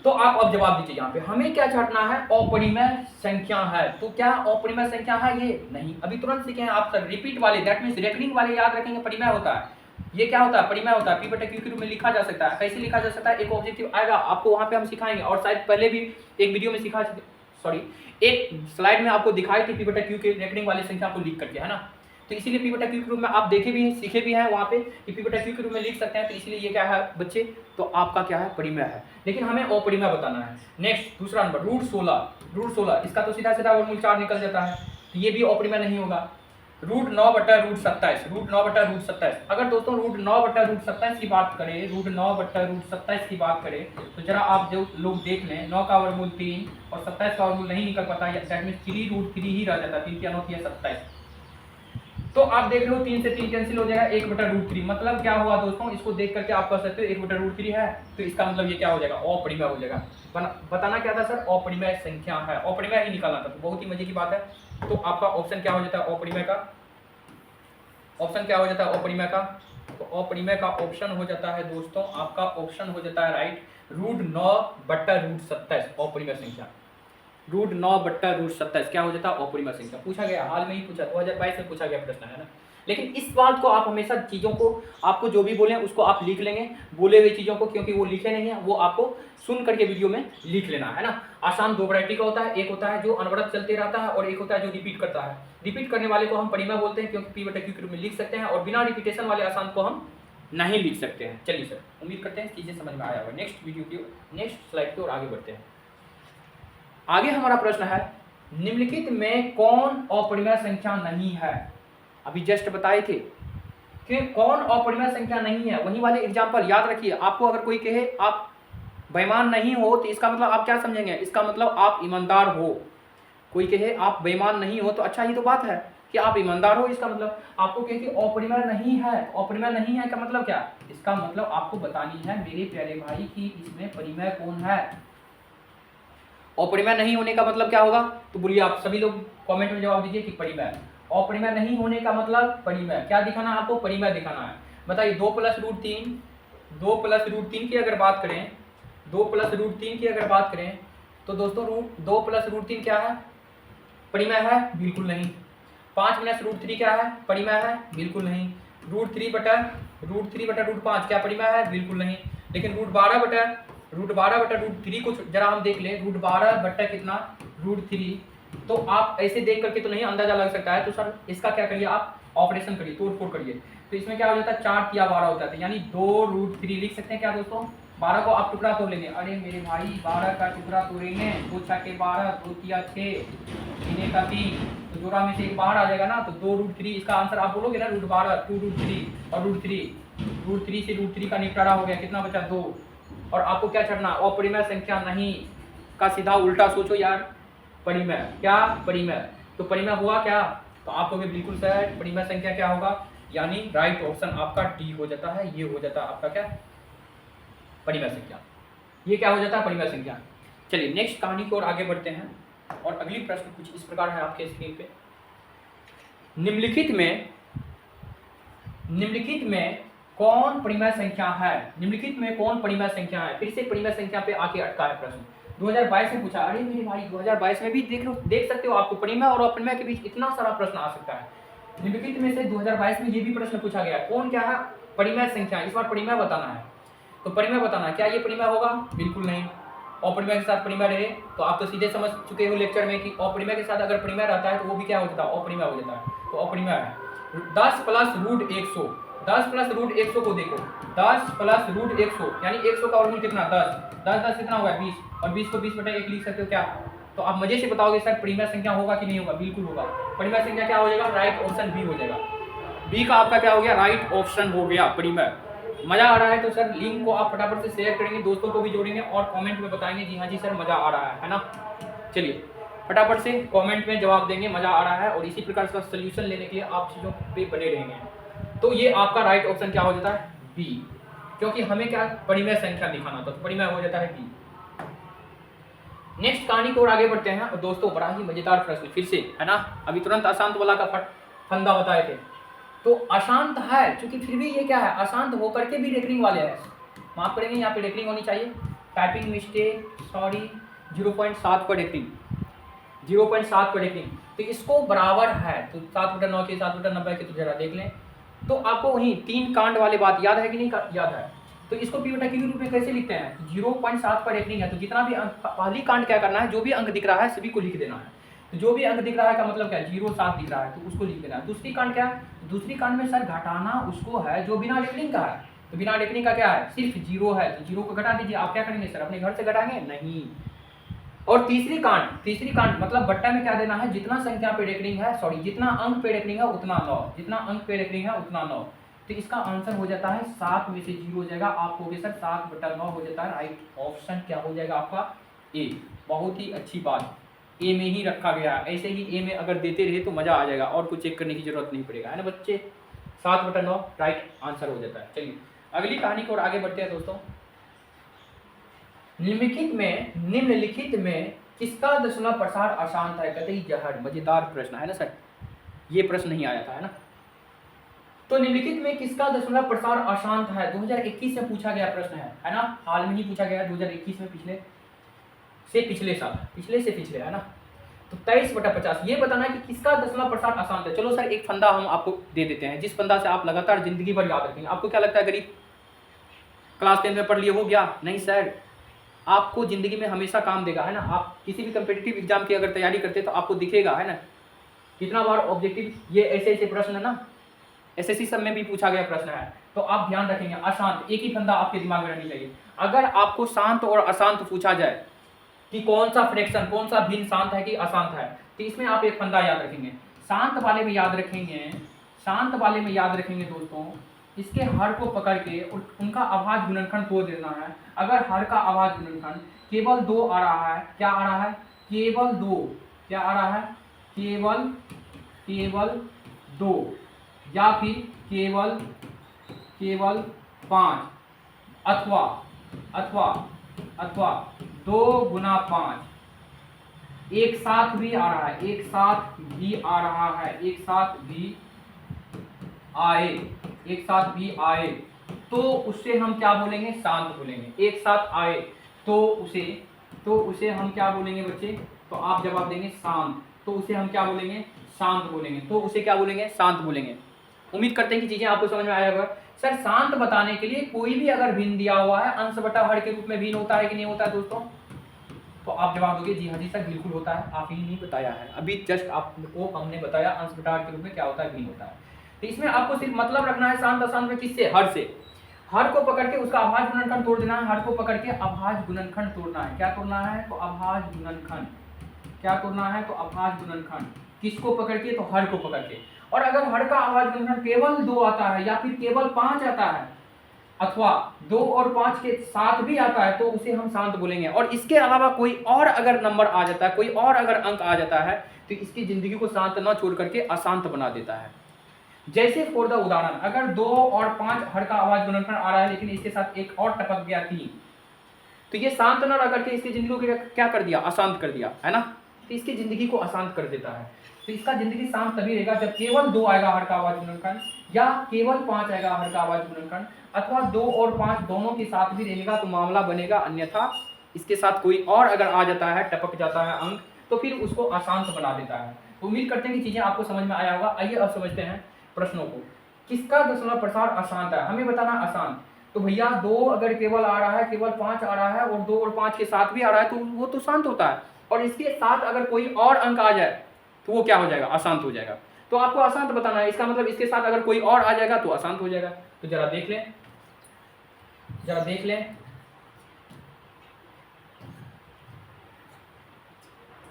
S1: तो आप अब जवाब दीजिए, यहाँ पे हमें क्या छाटना है, अपरिमेय संख्या है। तो क्या अपरिमेय संख्या है ये, नहीं, अभी तुरंत सीखे हैं आप सर। रिपीट वाले दैट मींस रेकरिंग वाले याद रखेंगे, परिमेय होता है। ये क्या होता है, परिमेय होता है। P बटा क्यू के रूप में लिखा जा सकता है। कैसे लिखा जा सकता है, एक ऑब्जेक्टिव आएगा आपको, वहां पे हम सिखाएंगे। और शायद पहले भी एक वीडियो में सिखा, सॉरी एक स्लाइड में आपको दिखाई थी P बटा क्यू के रेकरिंग वाली संख्या को लिख करके, है ना। तो इसीलिए P बटा क्यू के रूप में आप देखे भी हैं, सीखे भी हैं वहाँ पे कि P बटा क्यू के रूप में लिख सकते हैं। तो इसलिए ये क्या है बच्चे, तो आपका क्या है, परिमेय है। लेकिन हमें अपरिमेय बताना है। नेक्स्ट दूसरा नंबर √16, इसका तो सीधा सीधा वर्गमूल 4 निकल जाता है, तो ये भी अपरिमेय नहीं होगा। √9 बटा √27, अगर दोस्तों √9 बटा √27 की बात करें, √9 बटा √27 की बात करें, तो जरा आप जो लोग देख लें, 9 का वर्गमूल 3 और 27 का वर्गमूल नहीं निकल पाता, दैट मींस 3√3 ही रह जाता है, 3 की अनोखी है 27। तो आप देख लो 3 से 3 कैंसिल हो जाएगा, 1 बटा √3, मतलब क्या हुआ दोस्तों, इसको देख करके आप कह सकते हो 1 बटा √3 है, तो इसका मतलब ये क्या हो जाएगा, अपरिमेय हो जाएगा। बताना क्या था सर, अपरिमेय संख्या है, अपरिमेय ही निकालना था। तो बहुत ही मजे की बात है। तो आपका ऑप्शन क्या हो जाता है अपरिमेय का, ऑप्शन क्या हो जाता है अपरिमेय का, तो अपरिमेय का ऑप्शन हो जाता है दोस्तों, आपका ऑप्शन हो जाता है राइट, √9 बटा √27 अपरिमेय संख्या। √9 बटा √27 क्या हो जाता है, अपरिमेय संख्या। पूछा गया, हाल में ही पूछा, 2022 में पूछा गया प्रश्न, है ना। लेकिन इस बात को आप हमेशा चीज़ों को, आपको जो भी बोले उसको आप लिख लेंगे, बोले हुए चीज़ों को, क्योंकि वो लिखे नहीं है, वो आपको सुन करके वीडियो में लिख लेना है ना। आसान दो वैरायटी का होता है, एक होता है जो अनवरत चलते रहता है और एक होता है जो रिपीट करता है। रिपीट करने वाले को हम परिमेय बोलते हैं, क्योंकि P बटा क्यू के रूप में लिख सकते हैं, और बिना रिपीटेशन वाले आसान को हम नहीं लिख सकते हैं। चलिए सर, उम्मीद करते हैं चीज़ें समझ में आया होगा। नेक्स्ट वीडियो की नेक्स्ट स्लाइड की ओर आगे बढ़ते हैं। आगे हमारा प्रश्न है, निम्नलिखित में कौन अपरिमेय संख्या नहीं है। अभी जस्ट बताए थे कि कौन अपरिमेय संख्या नहीं है, वही वाले एग्जाम्पल याद रखिए। आपको अगर कोई कहे आप बेईमान नहीं हो, तो इसका मतलब आप क्या समझेंगे, इसका मतलब आप ईमानदार हो। कोई कहे आप बेईमान नहीं हो, तो अच्छा ये तो बात है कि आप ईमानदार हो, इसका मतलब आपको कहे कि अपरिमेय नहीं है, अपरिमेय नहीं है का मतलब क्या, इसका मतलब आपको बतानी है मेरे प्यारे भाई कि इसमें परिमेय कौन है। अपरिमेय नहीं होने का मतलब क्या होगा, तो बोलिए आप सभी लोग कमेंट में जवाब दीजिए कि परिमेय। अपरिमेय नहीं होने का मतलब परिमेय, क्या दिखाना है आपको, परिमेय दिखाना है। बताइए 2 + √3 की अगर बात करें, 2 + √3 की अगर बात करें, तो दोस्तों 2 + √3 क्या है, परिमेय है, बिल्कुल नहीं। 5 - √3 क्या है, परिमेय है, बिल्कुल नहीं। √3 बटा √5 क्या परिमेय है, बिल्कुल नहीं। लेकिन √12 बटा √3 को जरा हम देख लें, √12 बटा कितना √3, तो आप ऐसे देख करके तो नहीं अंदाजा लग सकता है। तो सर इसका क्या करिए, आप ऑपरेशन करिए, तोड़ फोड़ करिए। तो इसमें क्या हो जाता है, 4 या 12 होता है, यानी 2√3 लिख सकते हैं क्या दोस्तों। 12 को आप टुकड़ा तोड़ लेंगे, अरे मेरे भाई 12 का टुकड़ा तोड़ेंगे, 2 × 12, 2 × 6, 3 × 3, तो जोड़ा में से एक बाहर आ जाएगा ना, तो 2√3 इसका आंसर आप बोलोगे ना, √12, 2√3 और √3 से √3 का निपटारा हो गया, कितना बचा 2। और आपको क्या छाटना, अपरिमेय संख्या नहीं का सीधा उल्टा सोचो यार, परिमेय, क्या परिमेय, तो परिमेय हुआ क्या, तो आप कहोगे बिल्कुल सर परिमेय संख्या क्या होगा, यानी राइट ऑप्शन आपका डी हो जाता है। ये हो जाता है आपका क्या, परिमेय संख्या। ये क्या हो जाता है, परिमेय संख्या। चलिए नेक्स्ट कहानी की ओर आगे बढ़ते हैं, और अगली प्रश्न कुछ इस प्रकार है आपके स्क्रीन पे, निम्नलिखित में कौन परिमेय संख्या है, निम्नलिखित में कौन परिमेय संख्या है। फिर से परिमेय संख्या पे आके अटका है प्रश्न। 2022 में पूछा। अरे मेरे भाई 2022 में भी देख सकते हो, आपको परिमेय और अपरिमेय के बीच इतना सारा प्रश्न आ सकता है। निम्नलिखित में से 2022 में ये भी प्रश्न पूछा गया है, कौन क्या है परिमेय संख्या। इस बार परिमेय बताना है, तो परिमेय बताना है। क्या ये परिमेय होगा? बिल्कुल नहीं। अपरिमेय के साथ परिमेय रहे तो आप तो सीधे समझ चुके हो लेक्चर में कि अपरिमेय के साथ अगर परिमेय रहता है तो वो भी क्या हो जाता है? अपरिमेय हो जाता है। तो अपरिमेय है। 10 प्लस रूट 100, 10 प्लस रूट 100 को देखो, 10 प्लस रूट 100 यानी 100 का वर्गमूल कितना? 10, 10 10 कितना हुआ? 20, और 20 को 20/1 लिख सकते हो क्या? तो आप मजे से बताओगे सर परिमेय संख्या होगा कि नहीं होगा? बिल्कुल होगा। परिमेय संख्या क्या हो जाएगा? राइट ऑप्शन बी हो जाएगा। बी का आपका क्या हो गया? राइट ऑप्शन हो गया परिमेय। मजा आ रहा है तो सर लिंक को आप फटाफट से शेयर करेंगे, दोस्तों को भी जोड़ेंगे और कमेंट में बताएंगे जी हाँ जी सर मजा आ रहा है ना। चलिए फटाफट से कमेंट में जवाब देंगे मजा आ रहा है, और इसी प्रकार का सोल्यूशन लेने के लिए आप चीज़ों पे बने रहेंगे। तो ये आपका राइट ऑप्शन क्या हो जाता है? बी, क्योंकि हमें क्या परिमेय संख्या दिखाना था, तो परिमेय हो जाता है बी। नेक्स्ट कहानी की ओर आगे बढ़ते हैं। और दोस्तों बड़ा ही मजेदार प्रश्न फिर से है ना, अभी तुरंत अशांत वाला का फंदा बताए थे, तो अशांत है क्योंकि फिर भी ये क्या है? अशांत होकर के भी रेकरिंग वाले हैं। माफ करेंगे, यहाँ पे रेकरिंग होनी चाहिए। टाइपिंग मिस्टेक, सॉरी, 0.7 पर रेकरिंग, 0.7 पर रेकरिंग। तो इसको बराबर है, तो 7/9 के 7/90 के तो जरा देख लें। तो आपको वहीं 3 कांड वाली बात याद है कि नहीं याद है? तो इसको p/q के रूप में कैसे लिखते हैं? 0.7 पर रेकरिंग है तो जितना भी अंक, पहली कांड क्या करना है? जो भी अंक दिख रहा है सभी को लिख देना है। तो जो भी अंक दिख रहा है का मतलब क्या है? 0.7 दिख रहा है तो उसको लिख देना है। दूसरी कांड क्या है? दूसरी कांड में सर घटाना उसको है जो बिना रेकरिंग का है। तो बिना रेकरिंग का क्या है? सिर्फ 0 है, तो 0 को घटा दीजिए। आप क्या करेंगे सर? अपने घर से घटाएंगे? नहीं। और तीसरी कांड मतलब बट्टा में क्या देना है? जितना संख्या पे रेकरिंग है, सॉरी जितना अंक पे रेकरिंग है उतना 9, जितना अंक पे रेकरिंग है उतना 9। तो इसका आंसर हो जाता है 7 में से 0 हो जाएगा। आप कहोगे सर 7/9 हो जाता है। राइट ऑप्शन क्या हो जाएगा आपका? ए। बहुत ही अच्छी बात, ए में ही रखा गया है। ऐसे ही ए में अगर देते रहे तो मजा आ जाएगा और कुछ चेक करने की जरूरत नहीं पड़ेगा, है ना बच्चे। 7/9 राइट आंसर हो जाता है। चलिए अगली कहानी की ओर आगे बढ़ते हैं दोस्तों। निम्नलिखित में किसका दशमलव प्रसार अशांत है? कतई जहर। मजेदार प्रश्न है ना सर, ये प्रश्न नहीं आया था, है ना। तो निम्नलिखित में किसका दशमलव प्रसार अशांत है? 2021 में पूछा गया प्रश्न है ना, हाल में ही पूछा गया 2021 में, पिछले साल, पिछले है ना। तो 23/50 ये बताना है कि किसका दशमलव प्रसार अशांत है। चलो सर एक फंदा हम आपको दे देते हैं, जिस फंदा से आप लगातार जिंदगी भर याद रखेंगे। आपको क्या लगता है गरीब क्लास 10 में पढ़ लिए हो गया? नहीं सर, आपको जिंदगी में हमेशा काम देगा, है ना। आप किसी भी कम्पिटिटिव एग्जाम की अगर तैयारी करते हैं तो आपको दिखेगा, है ना, कितना बार ऑब्जेक्टिव ये ऐसे प्रश्न है ना, एसएससी सब में भी पूछा गया प्रश्न है। तो आप ध्यान रखेंगे अशांत, एक ही फंदा आपके दिमाग में रहनी चाहिए। अगर आपको शांत और अशांत पूछा जाए कि कौन सा फ्रैक्शन, कौन सा भिन्न शांत है कि अशांत है, तो इसमें आप एक फंदा याद रखेंगे। शांत वाले में याद रखेंगे दोस्तों, इसके हर को पकड़ के उनका अभाज्य गुणनखंड तोड़ देना है। अगर हर का अभाज्य गुणनखंड केवल 2 आ रहा है, क्या आ रहा है? केवल 2, क्या आ रहा है? केवल 2, या फिर केवल 5, अथवा 2 गुना 5, एक साथ भी आ रहा है, एक साथ भी आए, तो उससे हम क्या बोलेंगे? शांत बोलेंगे। एक साथ आए तो उसे हम क्या बोलेंगे बच्चे? तो आप जवाब देंगे शांत। तो उसे हम क्या बोलेंगे? शांत बोलेंगे। तो उसे क्या बोलेंगे? शांत बोलेंगे। उम्मीद करते हैं कि चीजें आपको समझ में आया होगा। सर शांत बताने के लिए कोई भी अगर भिन्न दिया हुआ है, अंश बटा हर के रूप में भिन्न होता है कि नहीं होता है दोस्तों? तो आप जवाब दोगे जी हाँ जी सर बिल्कुल होता है। आप ही नहीं बताया है, अभी जस्ट आपको हमने बताया अंश बटा हर के रूप में क्या होता है, भिन्न होता है। तो इसमें आपको सिर्फ मतलब रखना है शांत अशांत में किससे? हर से। हर को पकड़ के उसका अभाज्य गुणनखंड तोड़ देना है। हर को पकड़ के अभाज्य गुणनखंड तोड़ना है। क्या तोड़ना है? तो अभाज्य गुणनखंड। क्या तोड़ना है? तो अभाज्य गुणनखंड। किसको पकड़ के? तो हर को पकड़ के। और अगर हर का अभाज्य गुणनखंड केवल 2 आता है या फिर केवल 5 आता है, अथवा 2 और 5 के साथ भी आता है, तो उसे हम शांत बोलेंगे। और इसके अलावा कोई और अगर नंबर आ जाता है, कोई और अगर अंक आ जाता है, तो इसकी जिंदगी को शांत न छोड़ करके अशांत बना देता है। जैसे फॉर द उदाहरण, अगर 2 और 5 हर का अभाज्य गुणनखंड आ रहा है, लेकिन इसके साथ एक और टपक गया 3, तो ये शांत न रह करके इसकी जिंदगी को क्या कर दिया? अशांत कर दिया, है ना। तो इसकी ज़िंदगी को आसान कर देता है। तो इसका ज़िंदगी शांत तभी रहेगा जब केवल 2 आएगा हर का आवाज गुणनखंड, या केवल 5 आएगा हर का आवाज गुणनखंड, अथवा 2 और 5 दोनों के साथ भी रहेगा तो मामला बनेगा, अन्यथा इसके साथ कोई और अगर आ जाता है, टपक जाता है अंक, तो फिर उसको अशांत बना देता है। तो उम्मीद करते हैं कि चीज़ें आपको समझ में आया होगा। आइए अब समझते हैं प्रश्नों को। किसका दशमलव प्रसार अशांत है, हमें बताना अशांत। तो भैया 2 अगर केवल आ रहा है, केवल 5 आ रहा है और 2 और 5 के साथ भी आ रहा है तो वो तो शांत होता है, और इसके साथ अगर कोई और अंक आ जाए तो वो क्या हो जाएगा, अशांत हो जाएगा। तो आपको अशांत बताना है, इसका मतलब इसके साथ अगर कोई और आ जाएगा तो अशांत हो जाएगा। तो जरा देख लें, जरा देख लें,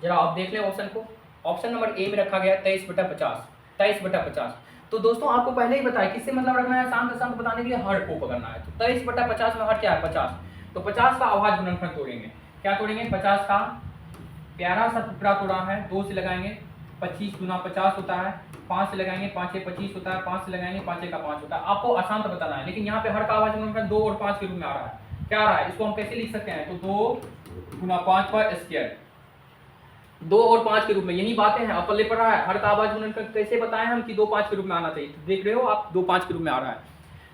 S1: जरा आप देख लें ऑप्शन को। ऑप्शन नंबर ए में रखा गया 23/50, 23/50। तो दोस्तों आपको पहले ही बताया किससे मतलब रखना है, शांत अशांत बताने के लिए हर को पकड़ना है। तो 23/50 में हर क्या है, 50। तो 50 का अभाज्य गुणनखंड तोड़ेंगे, क्या तोड़ेंगे, 50 का प्यारा सा टुकड़ा तोड़ा है, 2 से लगाएंगे, 25 गुना 50 होता है, 5 से लगाएंगे, 5 से 25 होता है, 5 से लगाएंगे, 5 का 5 होता है। आपको अशांत बताना है, लेकिन यहाँ पे हर का अभाज्य गुणनखंड 2 और 5 के रूप में आ रहा है। क्या आ रहा है, इसको हम कैसे लिख सकते हैं, तो 2 गुना 5 का स्क्वायर, 2 और 5 के रूप में, यही बातें हैं। अब पल्ले पर रहा है हर का आवाज गुणनखंड कैसे बताएं हम कि 2 5 के रूप में आना चाहिए। तो देख रहे हो आप 2 5 के रूप में आ रहा है।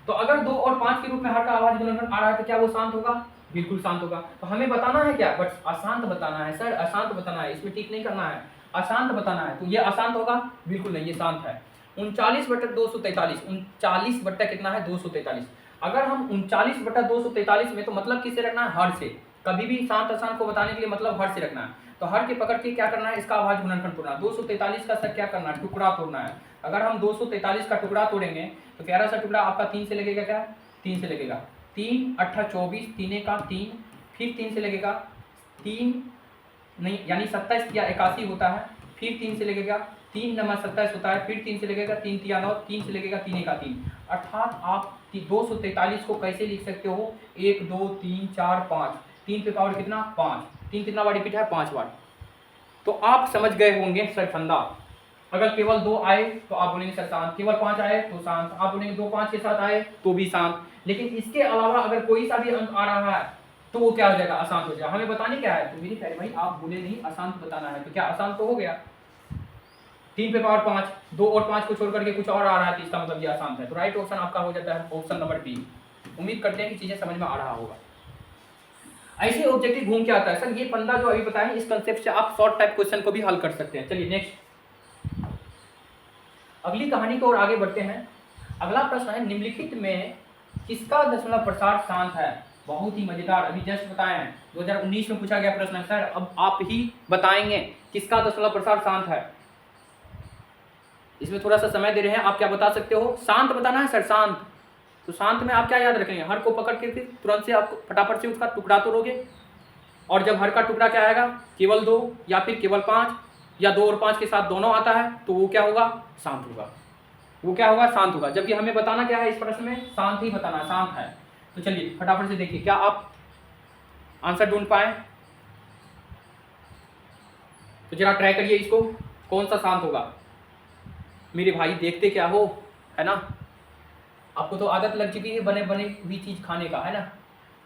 S1: तो अगर 2 और 5 के रूप में हर का आवाज गुणनखंड आ रहा है तो क्या वो शांत होगा, बिल्कुल शांत होगा। तो हमें बताना है क्या, बट अशांत बताना है सर, अशांत बताना है, इसमें ठीक नहीं करना है, अशांत बताना है। तो ये अशांत होगा, बिल्कुल नहीं, ये शांत है। 39/243, 39 बट्टा कितना है, 243। अगर हम 39/243 में, तो मतलब किससे रखना है, हर से। कभी भी शांत अशांत को बताने के लिए मतलब हर से रखना है। तो हर के पकड़ के क्या करना है, इसका अभाज्य गुणनखंड तोड़ना है। 243 का सर क्या करना है, टुकड़ा तोड़ना है। अगर हम 243 का टुकड़ा तोड़ेंगे तो प्यारा सा टुकड़ा आपका 3 से लगेगा, क्या 3 से लगेगा, 3 8 24, 3 का 3, फिर 3 से लगेगा 3 नहीं, यानी 27 या 81 होता है, फिर 3 से लगेगा 3 9 27 होता है, फिर 3 से लगेगा 3 3 9, 3 से लगेगा 3 का 3। अर्थात आप 243 को कैसे लिख सकते हो, 1 2 3 4 5, 3 पे पावर कितना, 5, 3 कितना बार रिपीट है, 5 बार। तो आप समझ गए होंगे सर फंदा। अगर केवल 2 आए तो आप बोलेंगे सर शांत, केवल 5 आए तो शांत, आप बोलेंगे 2 5 के साथ आए तो भी शांत, लेकिन इसके अलावा अगर कोई सा भी अंक आ रहा है तो वो क्या हो जाएगा, अशांत हो जाएगा। हमें बताने क्या है, तो मेरी प्यारे भाई आप बोले नहीं अशांत बताना है, तो क्या अशांत तो हो गया। 3 पे पावर 5, 2 और 5 को छोड़ करके कुछ और आ रहा है तो इसका मतलब ये अशांत है। तो राइट ऑप्शन आपका हो जाता है ऑप्शन नंबर बी। उम्मीद करते हैं कि चीजें समझ में आ रहा होगा। ऐसे ऑब्जेक्टिव घूम के आता है सर, ये फंदा जो अभी बताया, इस कंसेप्ट से आप शॉर्ट टाइप क्वेश्चन को भी हल कर सकते हैं। चलिए नेक्स्ट, अगली कहानी की ओर आगे बढ़ते हैं। अगला प्रश्न है, निम्नलिखित में किसका दशमलव प्रसार शांत है। बहुत ही मजेदार, अभी जस्ट बताए हैं, 2019 में पूछा गया प्रश्न है सर, अब आप ही बताएंगे किसका दशमलव प्रसार शांत है। इसमें थोड़ा सा समय दे रहे हैं, आप क्या बता सकते हो, शांत बताना है सर, शांत। तो शांत में आप क्या याद रखेंगे, हर को पकड़ के तुरंत से आप फटाफट से उसका टुकड़ा तोड़ोगे, और जब हर का टुकड़ा क्या आएगा, केवल 2 या फिर केवल 5 या 2 और 5 के साथ दोनों आता है तो वो क्या होगा, शांत होगा, वो क्या होगा, शांत होगा। जबकि हमें बताना क्या है इस प्रश्न में, शांत ही बताना, शांत है। तो चलिए फटाफट से देखिए, क्या आप आंसर ढूंढ पाए, तो जरा ट्राई करिए इसको, कौन सा शांत होगा। मेरे भाई देखते क्या हो, है ना, आपको तो आदत लग चुकी है बने बने हुई चीज़ खाने का, है ना।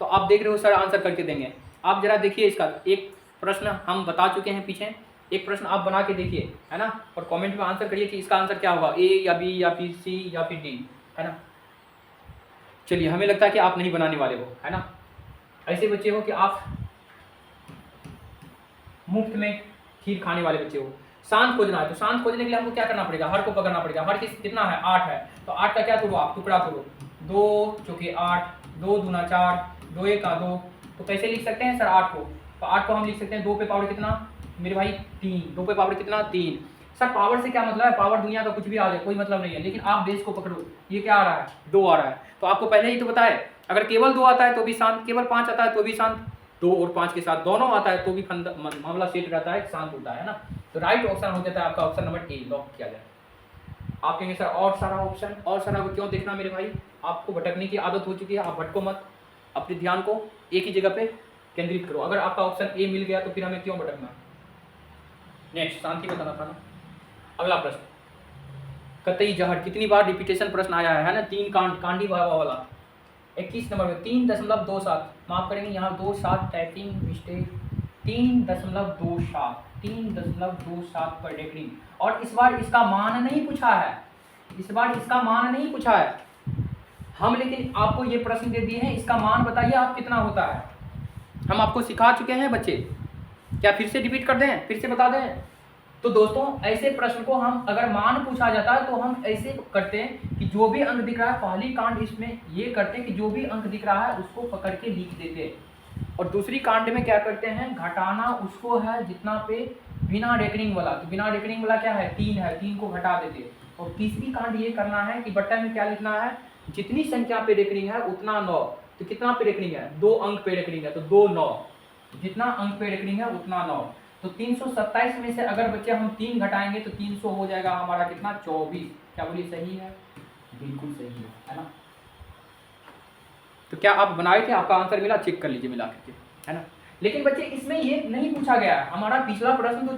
S1: तो आप देख रहे हो सर आंसर करके देंगे। आप जरा देखिए, इसका एक प्रश्न हम बता चुके हैं पीछे, एक प्रश्न आप बना के देखिए, है ना, और कमेंट में आंसर करिए कि इसका आंसर क्या होगा, ए या बी या फिर सी या फिर डी, है ना। चलिए, हमें लगता है कि आप नहीं बनाने वाले हो, है ना, ऐसे बच्चे हो कि आप मुफ्त में खीर खाने वाले बच्चे हो। शांत खोजना है, तो शांत खोजने के लिए हमको क्या करना पड़ेगा, हर को पकड़ना पड़ेगा। हर कितना है, 8 है, तो 8 का क्या तोड़ो आप, टुकड़ा तोड़ो, 2 चौके 8, 2 दूना 4, 2 एक 2। तो कैसे लिख सकते हैं सर 8 को, तो 8 को हम लिख सकते हैं 2 पे पावर कितना मेरे भाई 3, 2 पे पावर कितना 3। सर पावर से क्या मतलब है, पावर दुनिया का कुछ भी आ जाए कोई मतलब नहीं है, लेकिन आप बेस को पकड़ो, ये क्या आ रहा है, 2 आ रहा है। तो आपको पहले ही तो बताए, अगर केवल 2 आता है तो भी शांत, केवल 5 आता है तो भी शांत, 2 और 5 के साथ दोनों आता है तो भी मामला सेट रहता है, शांत होता है ना। तो राइट ऑप्शन हो जाता है आपका ऑप्शन नंबर ए, लॉक किया जाए। आप कहेंगे सर और सारा ऑप्शन, और सारा क्यों देखना मेरे भाई, आपको भटकने की आदत हो चुकी है, आप भटको मत, अपने ध्यान को एक ही जगह पे केंद्रित करो। अगर आपका ऑप्शन ए मिल गया तो फिर हमें क्यों भटकना। नेक्स्ट, शांति बताना था ना। अगला प्रश्न, कतई जहर, कितनी बार रिपीटेशन प्रश्न आया है ना, 3 कांडी बाबा वाला। 21 नंबर में 3.27, माफ करेंगे यहाँ 27 टाइपिंग मिस्टेक, 3.27 3.27 पर डिग्री। और इस बार इसका मान नहीं पूछा है, इस बार इसका मान नहीं पूछा है हम, लेकिन आपको ये प्रश्न दे दिए हैं, इसका मान बताइए आप कितना होता है। हम आपको सिखा चुके हैं बच्चे, क्या फिर से रिपीट कर दें, फिर से बता दें? तो दोस्तों ऐसे प्रश्न को हम अगर मान पूछा जाता है तो हम ऐसे करते हैं कि जो भी अंक दिख रहा है, पहली कांड इसमें ये करते हैं कि जो भी अंक दिख रहा है उसको पकड़ के लिख देते हैं, और दूसरी कांड में क्या करते हैं, घटाना उसको है जितना पे बिना रेकरिंग वाला, तो बिना रेकरिंग वाला क्या है 3 है, 3 को घटा देते हैं। और तीसरी कांड ये करना है कि बट्टा में क्या लिखना है, जितनी संख्या पे रेकरिंग है उतना 9, तो कितना पे रेकरिंग है 2 अंक पे रेकरिंग है, तो 2 9, जितना अंक पे रेकरिंग है उतना 9। तो 327 में से अगर बच्चे हम 3 घटाएंगे तो 300 हो जाएगा हमारा कितना 24। क्या बोलिए सही है? बिल्कुल सही है ना? तो क्या आप बनाए थे, आपका आंसर मिला, चेक कर लीजिए मिला करके, है ना? लेकिन बच्चे इसमें ये नहीं पूछा गया है, हमारा पिछला प्रश्न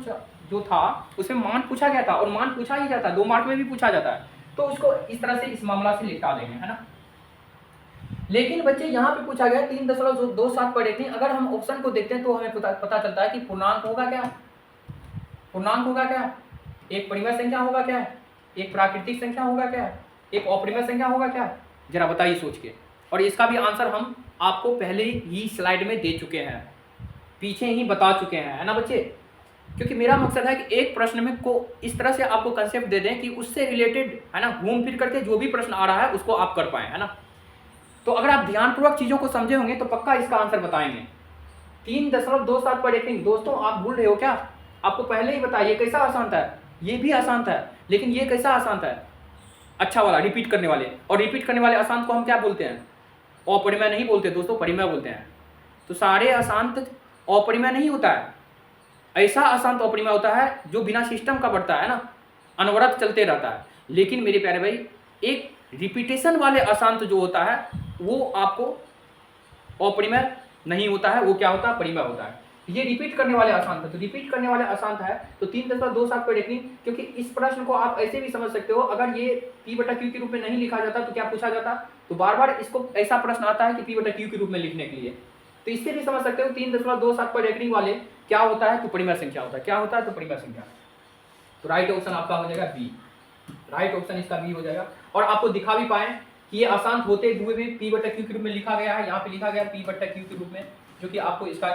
S1: जो था उसमें मान पूछा गया था, और मान पूछा ही जाता है, 2 मार्क में भी पूछा जाता है, तो उसको इस तरह से इस मामला से निपटा देंगे, है ना? लेकिन बच्चे यहाँ पे पूछा गया 3.27 पर रेकरिंग। अगर हम ऑप्शन को देखते हैं तो हमें पता चलता है कि पूर्णांक होगा क्या, पूर्णांक होगा क्या, एक परिमेय संख्या होगा क्या, एक प्राकृतिक संख्या होगा क्या, एक अपरिमेय संख्या होगा क्या, जरा बताइए सोच के। और इसका भी आंसर हम आपको पहले ही स्लाइड में दे चुके हैं, पीछे ही बता चुके हैं, है ना बच्चे? क्योंकि मेरा मकसद है कि एक प्रश्न में को इस तरह से आपको कंसेप्ट दे दें कि उससे रिलेटेड, है ना, घूम फिर करके जो भी प्रश्न आ रहा है उसको आप कर पाए, है ना? तो अगर आप ध्यानपूर्वक चीज़ों को समझे होंगे तो पक्का इसका आंसर बताएंगे। 3.27 पर रेकरिंग। दोस्तों आप भूल रहे हो क्या? आपको पहले ही बताया, ये कैसा आसान था, ये भी आसान था, लेकिन ये कैसा आसान था, अच्छा वाला रिपीट करने वाले। और रिपीट करने वाले अशांत को हम क्या बोलते हैं? अपरिमेय नहीं बोलते दोस्तों, परिमेय बोलते हैं। तो सारे अशांत अपरिमेय नहीं होता है, ऐसा अशांत अपरिमेय होता है जो बिना सिस्टम का बढ़ता है ना, अनवरत चलते रहता है। लेकिन मेरे प्यारे भाई, एक रिपीटेशन वाले अशांत जो होता है वो आपको अपरिमेय नहीं होता है, वो क्या होता है, परिमेय होता है। ये रिपीट करने वाले अशांत है, तो रिपीट करने वाले अशांत है तो 3.27 पर रेकरिंग। क्योंकि इस प्रश्न को आप ऐसे भी समझ सकते हो, अगर ये P/Q के रूप में नहीं लिखा जाता तो क्या पूछा जाता, तो बार बार इसको ऐसा प्रश्न आता है कि P/Q के रूप में लिखने के लिए, तो इससे भी समझ सकते हो 3.27 पर रेकरिंग वाले क्या होता है, तो परिमेय संख्या होता है। क्या होता है, तो परिमेय संख्या। तो राइट ऑप्शन आपका हो जाएगा बी, राइट ऑप्शन इसका बी हो जाएगा। और आपको दिखा भी पाए कि ये अशांत होते हुए भी P/Q के रूप में लिखा गया है, यहाँ पे लिखा गया P/Q के रूप में, जो कि आपको इसका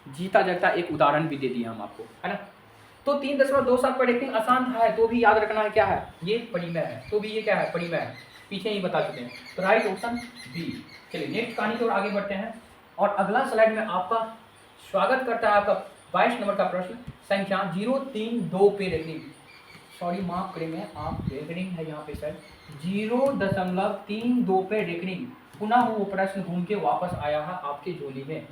S1: जीता जागता एक उदाहरण भी दे दिया हम आपको, है ना? तो 3.27 पर रेकरिंग अशांत है तो भी याद रखना है क्या है, ये परिमेय है, तो भी ये क्या है, परिमेय है, पीछे ही बता चुके हैं। तो राइट ऑप्शन बी। चलिए नेक्स्ट कहानी की ओर आगे बढ़ते हैं, और अगला स्लाइड में आपका स्वागत करता है आपका 22 नंबर का प्रश्न, संख्या 032 पे रेकरिंग। सॉरी माफ करेंगे आप, रेकरिंग है यहाँ पे सर, 0.32 पे रेकरिंग। पुनः वो प्रश्न घूम के वापस आया है आपके झोली में,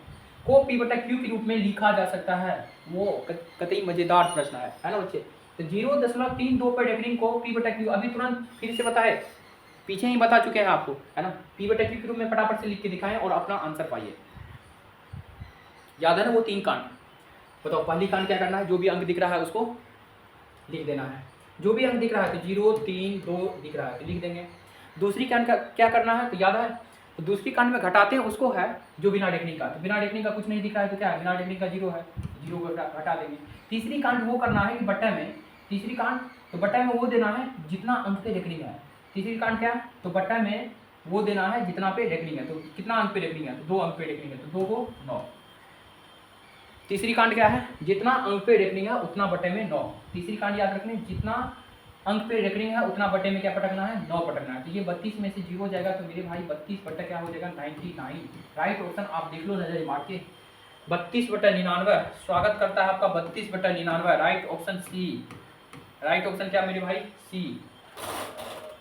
S1: को P/Q के रूप में लिखा जा सकता है। वो कतई मजेदार प्रश्न है ना बच्चे? तो 0.32 पे रेकरिंग को P/Q, अभी तुरंत फिर से बताए, पीछे ही बता चुके हैं आपको, है ना? P/Q के रूप में फटाफट से लिख के दिखाएं और अपना आंसर पाइए। याद है ना वो 3 कांड? बताओ पहली कांड क्या करना है, जो भी अंक दिख रहा है उसको लिख देना है, जो भी अंक दिख रहा है, तो 0 3 2 दिख रहा है तो लिख देंगे। दूसरी कांड का क्या करना है, तो याद है, तो दूसरी कांड में घटाते हैं उसको है जो बिना रेकरिंग का, तो बिना रेकरिंग का कुछ नहीं दिख रहा है तो क्या है, बिना रेकरिंग का 0 है, 0 को घटा देंगे। तीसरी कांड वो करना है कि बट्टा में, तीसरी कांड तो बट्टा में वो देना है जितना अंक पे रेकरिंग है। तीसरी कांड क्या है, तो बट्टा में वो देना है जितना पे रेकरिंग है, तो कितना अंक पे रेकरिंग है, तो 2 अंक पे रेकरिंग है, तो 2 को 9। तीसरी कांड क्या है, जितना अंक पे रेकरिंग है उतना बट्टे में 9। तीसरी कांड याद रखने, जितना अंक पे रेकरिंग है उतना बट्टे में क्या पटकना है, 9 पटकना है। तो ये 32 में से 0 जाएगा तो मेरे भाई 32 बट्टा क्या हो जाएगा, 99। राइट ऑप्शन आप देख लो नजर मार के, 32/99। स्वागत करता है आपका 32/99, right option C. Right option क्या मेरे भाई, सी।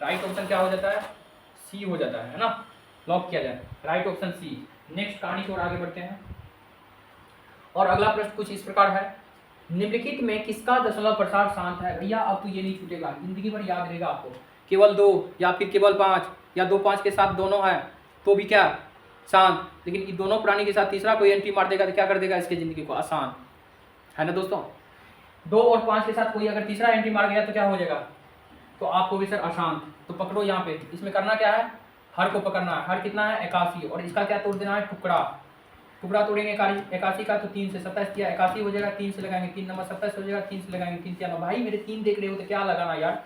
S1: राइट ऑप्शन क्या हो जाता है, सी हो जाता है ना? लॉक किया जाए, राइट ऑप्शन सी। नेक्स्ट कहानी की ओर आगे बढ़ते हैं, और अगला प्रश्न कुछ इस प्रकार है, निम्नलिखित में किसका दशमलव प्रसार शांत है? भैया अब तो ये नहीं छूटेगा, जिंदगी भर याद रहेगा आपको। केवल 2 या फिर केवल 5 या 2 5 के साथ दोनों है तो भी क्या, शांत। लेकिन इन दोनों प्राणी के साथ तीसरा कोई एंट्री मार देगा तो क्या कर देगा, इसके जिंदगी को अशांत, है ना दोस्तों? 2 और 5 के साथ कोई अगर तीसरा एंट्री मार गया तो क्या हो जाएगा, तो आपको भी सर अशांत। तो पकड़ो यहाँ पे, इसमें करना क्या है, हर को पकड़ना है। हर कितना है, 81, और इसका क्या तोड़ देना है, टुकड़ा। टुकड़ा तोड़ेंगे 81 का तो 3 से 27 किया 81 हो जाएगा, 3 से लगाएंगे 3 नंबर 27 हो जाएगा, 3 से लगाएंगे 3 क्या भाई मेरे 3 देख रहे हो तो क्या लगाना यार,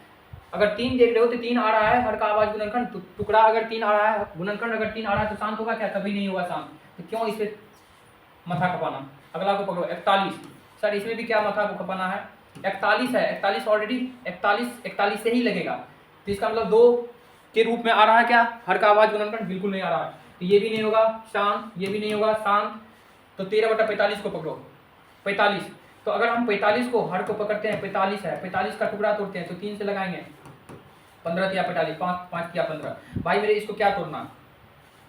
S1: अगर 3 देख रहे हो तो 3 आ रहा है हर का आवाज गुणनखंड, तो टुकड़ा अगर 3 आ रहा है, गुणनखंड अगर 3 आ रहा है तो शांत होगा क्या, कभी नहीं होगा शांत, तो क्यों इस पे मथा खपाना। अगला को पकड़ो 41, सर इसमें भी क्या मथा को खपाना है, 41 है, 41 ऑलरेडी 41 से ही लगेगा, तो इसका मतलब 2 के रूप में आ रहा है क्या, हर का आवाज गुणनखंड, बिल्कुल नहीं आ रहा है, तो ये भी नहीं होगा शांत, ये भी नहीं होगा शांत, तो 13/45 को पकड़ो 45, तो अगर हम 45 को हर को पकड़ते हैं 45 है, 45 का टुकड़ा तोड़ते हैं तो 3 से लगाएंगे 15 या 45, 5 या 15, भाई मेरे इसको क्या तोड़ना,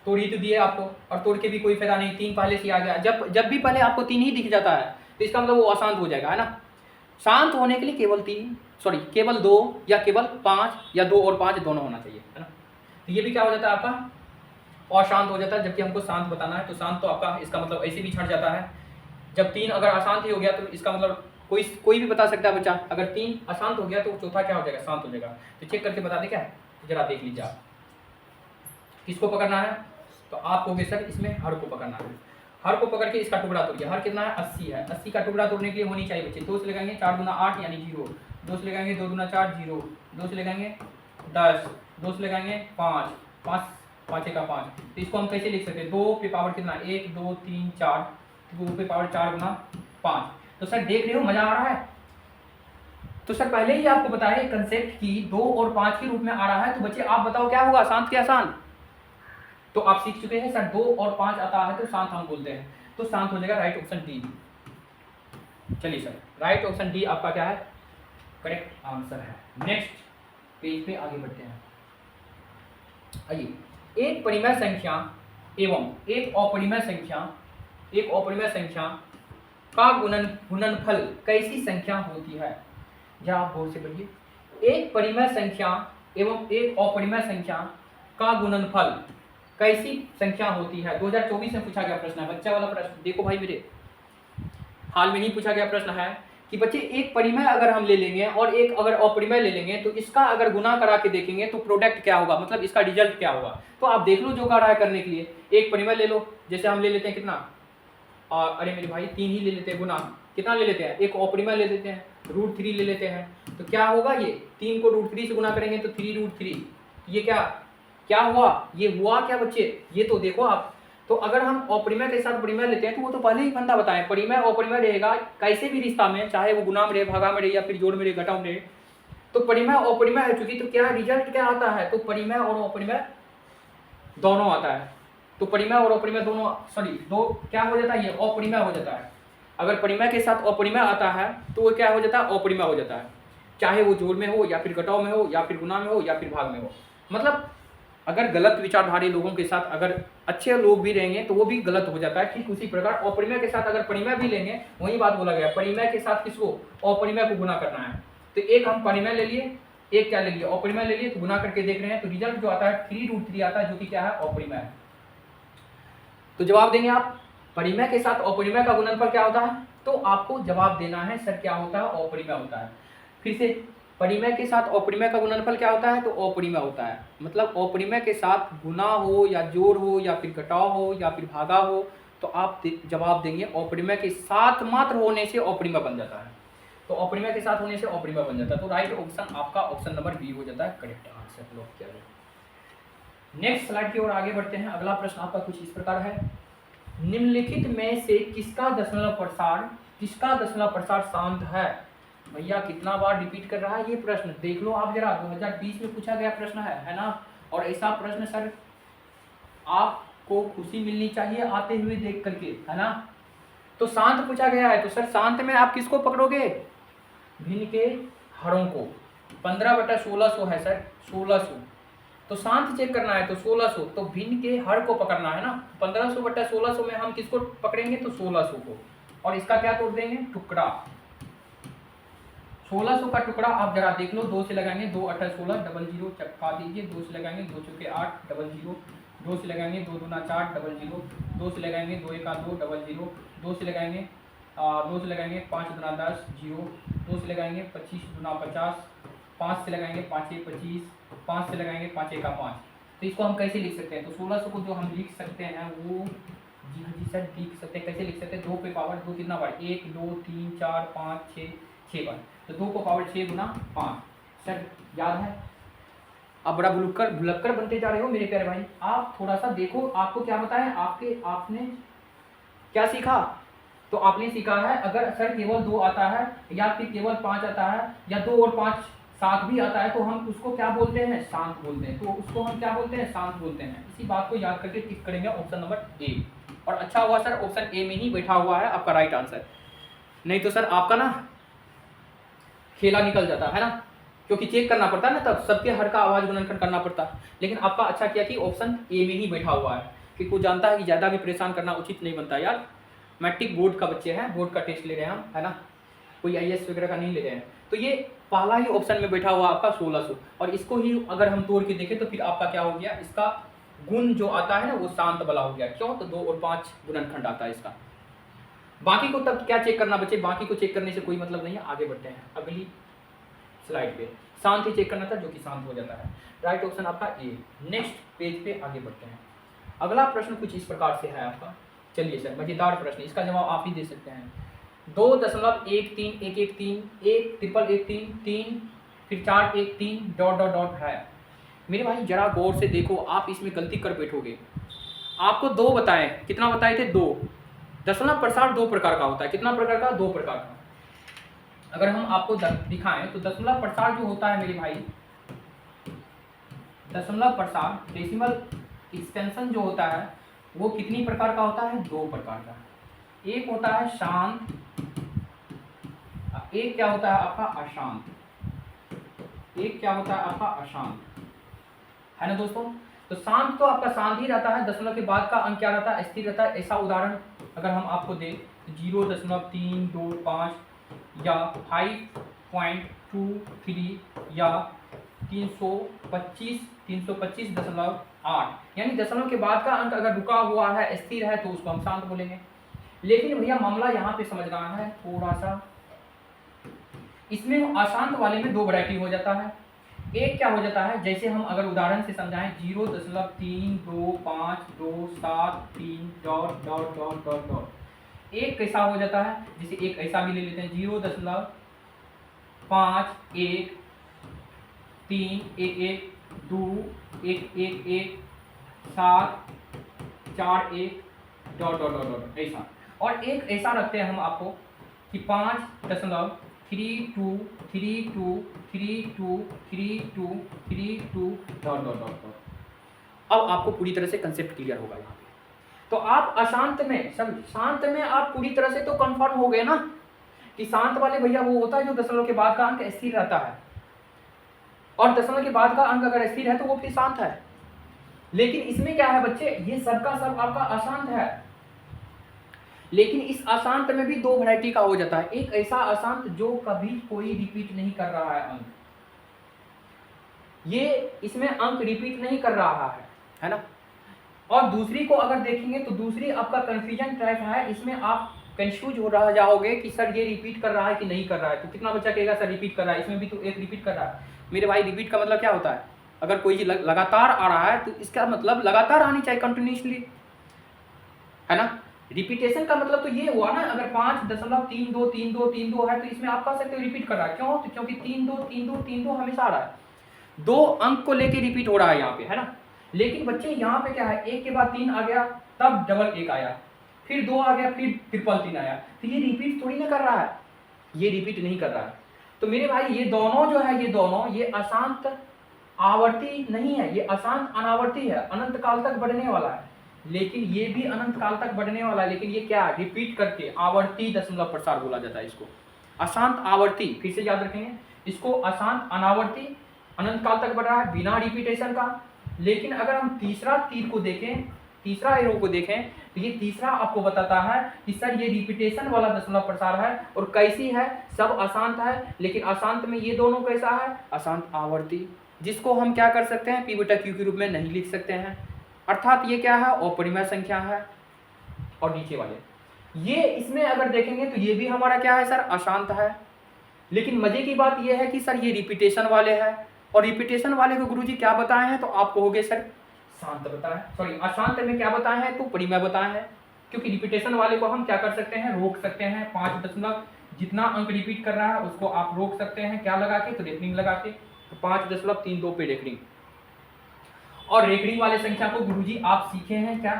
S1: तोड़ ही तो दिए आपको, और तोड़ के भी कोई फायदा नहीं, 3 पहले से आ गया, जब भी पहले आपको 3 ही दिख जाता है तो इसका मतलब वो अशांत हो जाएगा, है ना। शांत होने के लिए केवल 2 या केवल 5 या 2 और 5 दोनों होना चाहिए, है ना। तो ये भी क्या हो जाता है आपका अशांत हो जाता है, जबकि हमको शांत बताना है, तो शांत तो आपका इसका मतलब ऐसे भी छट जाता है, जब 3 अगर अशांत ही हो गया तो इसका मतलब कोई भी बता सकता है बच्चा, अगर 3 अशांत हो गया तो चौथा क्या हो जाएगा, शांत हो जाएगा, तो चेक करके बता दे क्या, जरा देख लीजिए आप किसको पकड़ना है, तो आप कहोगे सर इसमें हर को पकड़ना है, हर को पकड़ के इसका टुकड़ा तोड़िए, हर कितना है 80 है, 80 का टुकड़ा तोड़ने के लिए होनी चाहिए बच्चे, 2 से लगाएंगे 4 दूना 8 यानी 0, 2 से लगाएंगे 2 दूना 4 0, 2 से लगाएंगे 10, 2 से लगाएंगे 5, 5 का 5, तो इसको हम कैसे लिख सकते हैं, 2 पे पावर कितना 1 2 3 4, 2 पे पावर 4 गुना 5, तो सर देख रहे हो मजा आ रहा है, तो सर पहले ही आपको बताया कंसेप्ट की 2 और 5 के रूप में आ रहा है, तो बच्चे आप बताओ क्या होगा, शांत क्या शांत, तो आप सीख चुके हैं सर 2 और 5 आता है तो शांत हम बोलते हैं, तो शांत हो जाएगा राइट ऑप्शन डी। चलिए सर राइट ऑप्शन डी आपका क्या है, करेक्ट आंसर है। नेक्स्ट पेज पे आगे बढ़ते हैं। आइए, एक परिमेय संख्या एवं एक अपरिमेय संख्या का गुणनफल कैसी संख्या होती है, या आप गौर से पढ़िए, एक परिमेय संख्या एवं एक अपरिमेय संख्या का गुणनफल कैसी संख्या होती है, 2024 में पूछा गया प्रश्न है, बच्चा वाला प्रश्न, देखो भाई मेरे हाल में ही पूछा गया प्रश्न है कि बच्चे एक परिमेय अगर हम ले लेंगे और एक अगर अपरिमेय ले लेंगे तो इसका अगर गुना करा के देखेंगे तो प्रोडक्ट क्या होगा, मतलब इसका रिजल्ट क्या होगा, तो आप देख लो जो कर रहा है करने के लिए, एक परिमेय ले लो, जैसे हम ले लेते हैं कितना, अरे मेरे भाई 3 ही ले लेते हैं, गुना कितना ले लेते हैं, एक अपरिमेय ले लेते हैं √3 ले लेते हैं, तो क्या होगा ये 3 को √3 से गुना करेंगे तो 3√3, ये क्या हुआ, ये हुआ क्या बच्चे, ये तो देखो आप, तो अगर हम अपरिमेय के साथ परिमेय लेते हैं तो वो तो पहले ही फंडा बताएं, परिमेय अपरिमेय रहेगा कैसे भी रिश्ता में, चाहे वो गुना में रहे, भागा में रहे या फिर जोड़ में रहे, घटा में रहे, तो परिमेय अपरिमेय हो चुकी, तो क्या रिजल्ट क्या आता है, तो परिमेय और अपरिमेय दोनों आता है, तो परिमेय और अपरिमेय दोनों दो क्या हो जाता है, ये अपरिमेय हो जाता है, अगर परिमेय के साथ अपरिमेय आता है तो वो क्या हो जाता है, अपरिमेय हो जाता है, चाहे वो जोड़ में हो या फिर घटाव में हो या फिर गुना में हो या फिर भाग में हो, मतलब अगर गलत विचारधारी लोगों के साथ अगर अच्छे लोग भी रहेंगे तो वो भी गलत हो जाता है, ठीक उसी प्रकार अपरिमेय के साथ अगर परिमेय भी लेंगे, वही बात बोला गया, परिमेय के साथ किसको, अपरिमेय को गुना करना है, तो एक हम परिमेय ले लिए, एक क्या ले लिए, अपरिमेय ले लिए, तो गुना करके देख रहे हैं, तो रिजल्ट जो आता है 3√3 आता है, जो कि क्या है, अपरिमेय। तो जवाब देंगे आप, परिमेय के साथ अपरिमेय का गुणनफल क्या होता है, तो आपको जवाब देना है सर क्या होता है, अपरिमेय होता है। फिर से परिमेय के साथ अपरिमेय का गुणनफल क्या होता है, तो अपरिमेय होता है, मतलब अपरिमेय के साथ गुना हो या जोड़ हो या फिर घटाव हो या फिर भागा हो, तो आप जवाब देंगे अपरिमेय के साथ मात्र होने से अपरिमेय बन जाता है, तो अपरिमेय के साथ होने से अपरिमेय बन जाता है, तो राइट ऑप्शन आपका ऑप्शन नंबर बी हो जाता है करेक्ट आंसर। लोग क्या है, नेक्स्ट स्लाइड की ओर आगे बढ़ते हैं। अगला प्रश्न आपका कुछ इस प्रकार है, निम्नलिखित में से किसका दशमलव प्रसार शांत है, भैया कितना बार रिपीट कर रहा है ये प्रश्न, देख लो आप जरा, 2020 में पूछा गया प्रश्न है ना, और ऐसा प्रश्न सर आपको खुशी मिलनी चाहिए आते हुए देख करके, है ना। तो शांत पूछा गया है, तो सर शांत में आप किसको पकड़ोगे, भिन्न के हरों को, 15/1600 है सर, 1600, तो शांत चेक करना है तो 1600, तो भिन्न के हर को पकड़ना है ना, 1500/1600 में हम किसको पकड़ेंगे, तो 1600 को, और इसका क्या तोड़ देंगे, टुकड़ा, 1600 का टुकड़ा आप जरा देख लो, 2 से लगाएंगे 2 8 16 00 चपका दीजिए, 2 से लगाएंगे 2 चौके 8 00, 2 से लगाएंगे 2 दूना 4 00, 2 से लगाएंगे 2 1 2 00, 2 से लगाएंगे 5 दूना 10 0, 2 से लगाएंगे 25 दूना 50, 5 से लगाएंगे 5 1 25, 5 से लगाएंगे 5 1 5, तो इसको हम कैसे लिख सकते हैं, तो 1600 को जो हम लिख सकते हैं वो जी हाँ जी सर, लिख सकते हैं। कैसे लिख सकते हैं? 2 पे पावर 2 कितना बार? 1 2 3 4 5 6 बार। तो 2 को पावर 6 गुना 5। सर याद है? आप बड़ा भुलक्कर भुलक्कर बनते जा रहे हो मेरे प्यारे भाई। आप थोड़ा सा देखो, आपको क्या बताया, आपने क्या सीखा? तो आपने सीखा है अगर सर केवल 2 आता है या फिर केवल 5 आता है या 2 और 5 7 भी आता है तो हम उसको क्या बोलते हैं? शांत बोलते हैं। तो उसको हम क्या बोलते हैं? शांत बोलते हैं। इसी बात को याद करके टिक करेंगे ऑप्शन नंबर ए। और अच्छा हुआ सर ऑप्शन ए में ही बैठा हुआ है आपका राइट आंसर, नहीं तो सर आपका ना खेला निकल जाता है ना, क्योंकि चेक करना पड़ता है ना, तब सबके हर का आवाज गुणनखंड करना पड़ता है। लेकिन आपका अच्छा किया कि ऑप्शन ए में ही बैठा हुआ है, कि कोई जानता है कि ज़्यादा भी परेशान करना उचित नहीं बनता यार। मैट्रिक बोर्ड का बच्चे हैं, बोर्ड का टेस्ट ले रहे हैं हम, है ना, कोई IAS वगैरह का नहीं ले रहे हैं। तो ये पहला ही ऑप्शन में बैठा हुआ आपका 1600, और इसको ही अगर हम तोड़ के देखें तो फिर आपका क्या हो गया? इसका गुण जो आता है ना वो शांत वाला हो गया। क्यों? तो 2 और 5 गुणनखंड आता है इसका। बाकी को तब क्या चेक करना बच्चे? बाकी को चेक करने से कोई मतलब नहीं है। आगे बढ़ते हैं अगली स्लाइड पे। शांत ही चेक करना था, जो कि शांत हो जाता है। राइट ऑप्शन आपका ए। नेक्स्ट पेज पे आगे बढ़ते हैं। अगला प्रश्न कुछ इस प्रकार से है आपका। चलिए सर, मजेदार प्रश्न, इसका जवाब आप ही दे सकते हैं। 2.13113 1 3 फिर 4 1 3 डॉट डॉट डॉट है। मेरे भाई जरा गौर से देखो, आप इसमें गलती कर बैठोगे। आपको 2 बताए, कितना बताए थे? 2। दशमलव प्रसार 2 प्रकार का होता है। कितना प्रकार का? 2 प्रकार का। अगर हम आपको दिखाएं तो दशमलव प्रसार जो होता है मेरे भाई, दशमलव प्रसार डेसिमल एक्सपेंशन जो होता है वो कितनी प्रकार का होता है? 2 प्रकार का। एक होता है शांत, एक क्या होता है आपका? अशांत। एक क्या होता है आपका? अशांत, है ना दोस्तों। तो शांत तो आपका शांत ही रहता है, दशमलव के बाद का अंक क्या रहता है? स्थिर रहता है। ऐसा उदाहरण अगर हम आपको दें तो 0.325 या 5.23 या 325.8, यानी दशमलव के बाद का अंक अगर रुका हुआ है, स्थिर है, तो उसको हम शांत बोलेंगे। लेकिन भैया मामला यहाँ पे समझना है थोड़ा सा। इसमें अशांत वाले में 2 वैरायटी हो जाता है। एक क्या हो जाता है, जैसे हम अगर उदाहरण से समझाएं 0.325273 dot dot dot dot dot. एक कैसा हो जाता है, जैसे एक ऐसा भी ले लेते हैं 0.51311211741 डॉट डॉट डॉट डॉट ऐसा। और एक ऐसा रखते हैं हम आपको कि 5.32323232 डॉट डॉट डॉट डॉट। अब आपको पूरी तरह से कंसेप्ट क्लियर होगा यहाँ पे। तो आप अशांत में, सब शांत में आप पूरी तरह से तो कंफर्म हो गए ना कि शांत वाले भैया वो होता है जो दशमलव के बाद का अंक स्थिर रहता है, और दशमलव के बाद का अंक अगर स्थिर है तो वो फिर शांत है। लेकिन इसमें क्या है बच्चे, ये सब का सब आपका अशांत है। लेकिन इस अशांत में भी 2 वैरायटी का हो जाता है। एक ऐसा अशांत जो कभी कोई रिपीट नहीं कर रहा है अंक, ये इसमें अंक रिपीट नहीं कर रहा है ना। और दूसरी को अगर देखेंगे तो दूसरी आपका कंफ्यूजन टाइप है, इसमें आप कंफ्यूज हो रहा जाओगे कि सर ये रिपीट कर रहा है कि नहीं कर रहा है। तो कितना बच्चा कहेगा सर रिपीट कर रहा है, इसमें भी तो एक रिपीट कर रहा है। मेरे भाई रिपीट का मतलब क्या होता है? अगर कोई चीज लगातार आ रहा है तो इसका मतलब लगातार आनी चाहिए, कंटिन्यूसली, है ना। रिपीटेशन का मतलब तो ये हुआ ना, अगर 5.323232 है तो इसमें आप कह सकते हो रिपीट कर रहा है। क्यों? तो क्योंकि 323232 हमेशा आ रहा है, 2 अंक को लेके रिपीट हो रहा है यहाँ पे, है ना। लेकिन बच्चे यहाँ पे क्या है, 1 के बाद 3 आ गया, तब डबल 1 आया, फिर 2 आ गया, फिर ट्रिपल 3 आया। तो ये रिपीट थोड़ी ना कर रहा है, ये रिपीट नहीं कर रहा है। तो मेरे भाई ये दोनों जो है, ये दोनों ये अशांत आवर्ती नहीं है, ये अशांत अनावर्ती है, अनंत काल तक बढ़ने वाला है। लेकिन ये भी अनंत काल तक बढ़ने वाला है, लेकिन ये क्या रिपीट करके आवर्ती दशमलव प्रसार बोला जाता है इसको। अशांत आवर्ती, फिर से याद रखेंगे इसको, अशांत अनावर्ती, अनंत काल तक बढ़ रहा है बिना रिपीटेशन का। लेकिन अगर हम तीसरा तीर को देखें, तीसरा एरो को देखें, तो ये तीसरा आपको बताता है कि सर ये रिपीटेशन वाला दशमलव प्रसार है, और कैसी है, सब अशांत है। लेकिन अशांत में ये दोनों कैसा है, अशांत आवर्ती, जिसको हम क्या कर सकते हैं, पी बटा क्यू के रूप में नहीं लिख सकते हैं। अर्थात ये क्या है, अपरिमेय संख्या है। और नीचे वाले ये, इसमें अगर देखेंगे तो ये भी हमारा क्या है सर, अशांत है। लेकिन मजे की बात ये है कि सर ये रिपीटेशन वाले हैं, और रिपीटेशन वाले को गुरुजी क्या बताए हैं, तो आप कहोगे सर शांत बताए, सॉरी अशांत में क्या बताए हैं, तो परिमेय बताए हैं। क्योंकि रिपीटेशन वाले को हम क्या कर सकते हैं, रोक सकते हैं। 5 दशमलव जितना अंक रिपीट कर रहा है उसको आप रोक सकते हैं, क्या लगा के, तो रेकरिंग लगा के। तो 5.32 पे रेकरिंग। और रेकरिंग वाले संख्या को गुरुजी आप सीखे हैं क्या,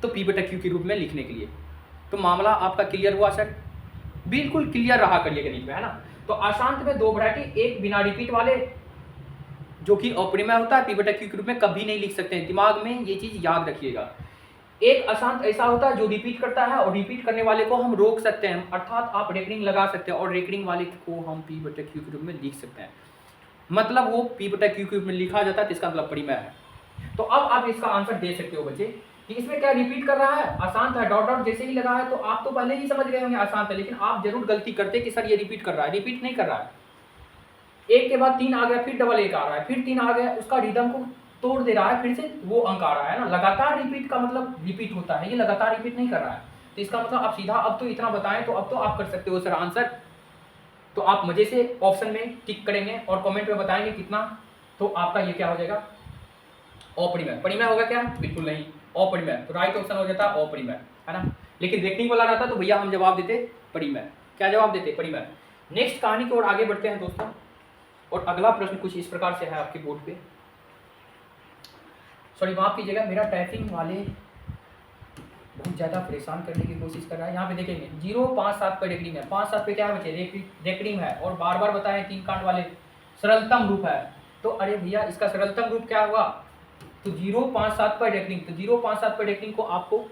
S1: तो P/Q के रूप में लिखने के लिए। तो मामला आपका क्लियर हुआ सर, बिल्कुल क्लियर रहा करिए गणित में, है ना। तो अशांत में दो वैरायटी, एक बिना रिपीट वाले जो कि अपरिमेय होता है, P/Q के रूप में कभी नहीं लिख सकते हैं, दिमाग में ये चीज याद रखिएगा। एक अशांत ऐसा होता है जो रिपीट करता है और रिपीट करने वाले को हम रोक सकते हैं, अर्थात आप रेकरिंग लगा सकते हैं और रेकरिंग वाले को हम P/Q के रूप में लिख सकते हैं। मतलब वो P/Q के रूप में लिखा जाता है, तो इसका मतलब परिमेय है। तो अब आप इसका आंसर दे सकते हो बच्चे कि इसमें क्या रिपीट कर रहा है, अशांत है, डॉट डॉट जैसे ही लगा है तो आप तो पहले ही समझ गए होंगे अशांत है, लेकिन आप जरूर गलती करते कि सर ये रिपीट कर रहा है। रिपीट नहीं कर रहा है, एक के बाद 3 आ गया, फिर डबल 1 आ रहा है, फिर 3 आ गया, उसका रिदम को तोड़ दे रहा है, फिर से वो अंक आ रहा है ना। लगातार रिपीट का मतलब रिपीट होता है, ये लगातार रिपीट नहीं कर रहा है। तो इसका मतलब आप सीधा अब तो इतना बताएं तो अब तो आप कर सकते हो सर आंसर। तो आप मजे से ऑप्शन में टिक करेंगे और कमेंट में बताएंगे कितना, तो आपका ये क्या हो जाएगा, अपरिमेय। परिमेय होगा क्या, बिल्कुल नहीं, अपरिमेय। तो राइट ऑप्शन हो जाता है अपरिमेय, है ना। लेकिन रेकरिंग वाला रहता तो भैया हम जवाब देते परिमेय। क्या जवाब देते, परिमेय। नेक्स्ट कहानी की ओर आगे बढ़ते हैं दोस्तों, और अगला प्रश्न कुछ इस प्रकार से है आपके बोर्ड पे। सॉरी माफ कीजिएगा, मेरा टाइपिंग वाले बहुत ज़्यादा परेशान करने की कोशिश कर रहा है। यहाँ पे देखेंगे 057 पे रेकरिंग है, 57 पे क्या है बच्चे, रेकरिंग है, और बार बार बताएं 3 कांड वाले सरलतम रूप है। तो अरे भैया इसका सरलतम रूप क्या हुआ, तो 057 पर रेकरिंग। तो 057 पर रेकरिंग को आपको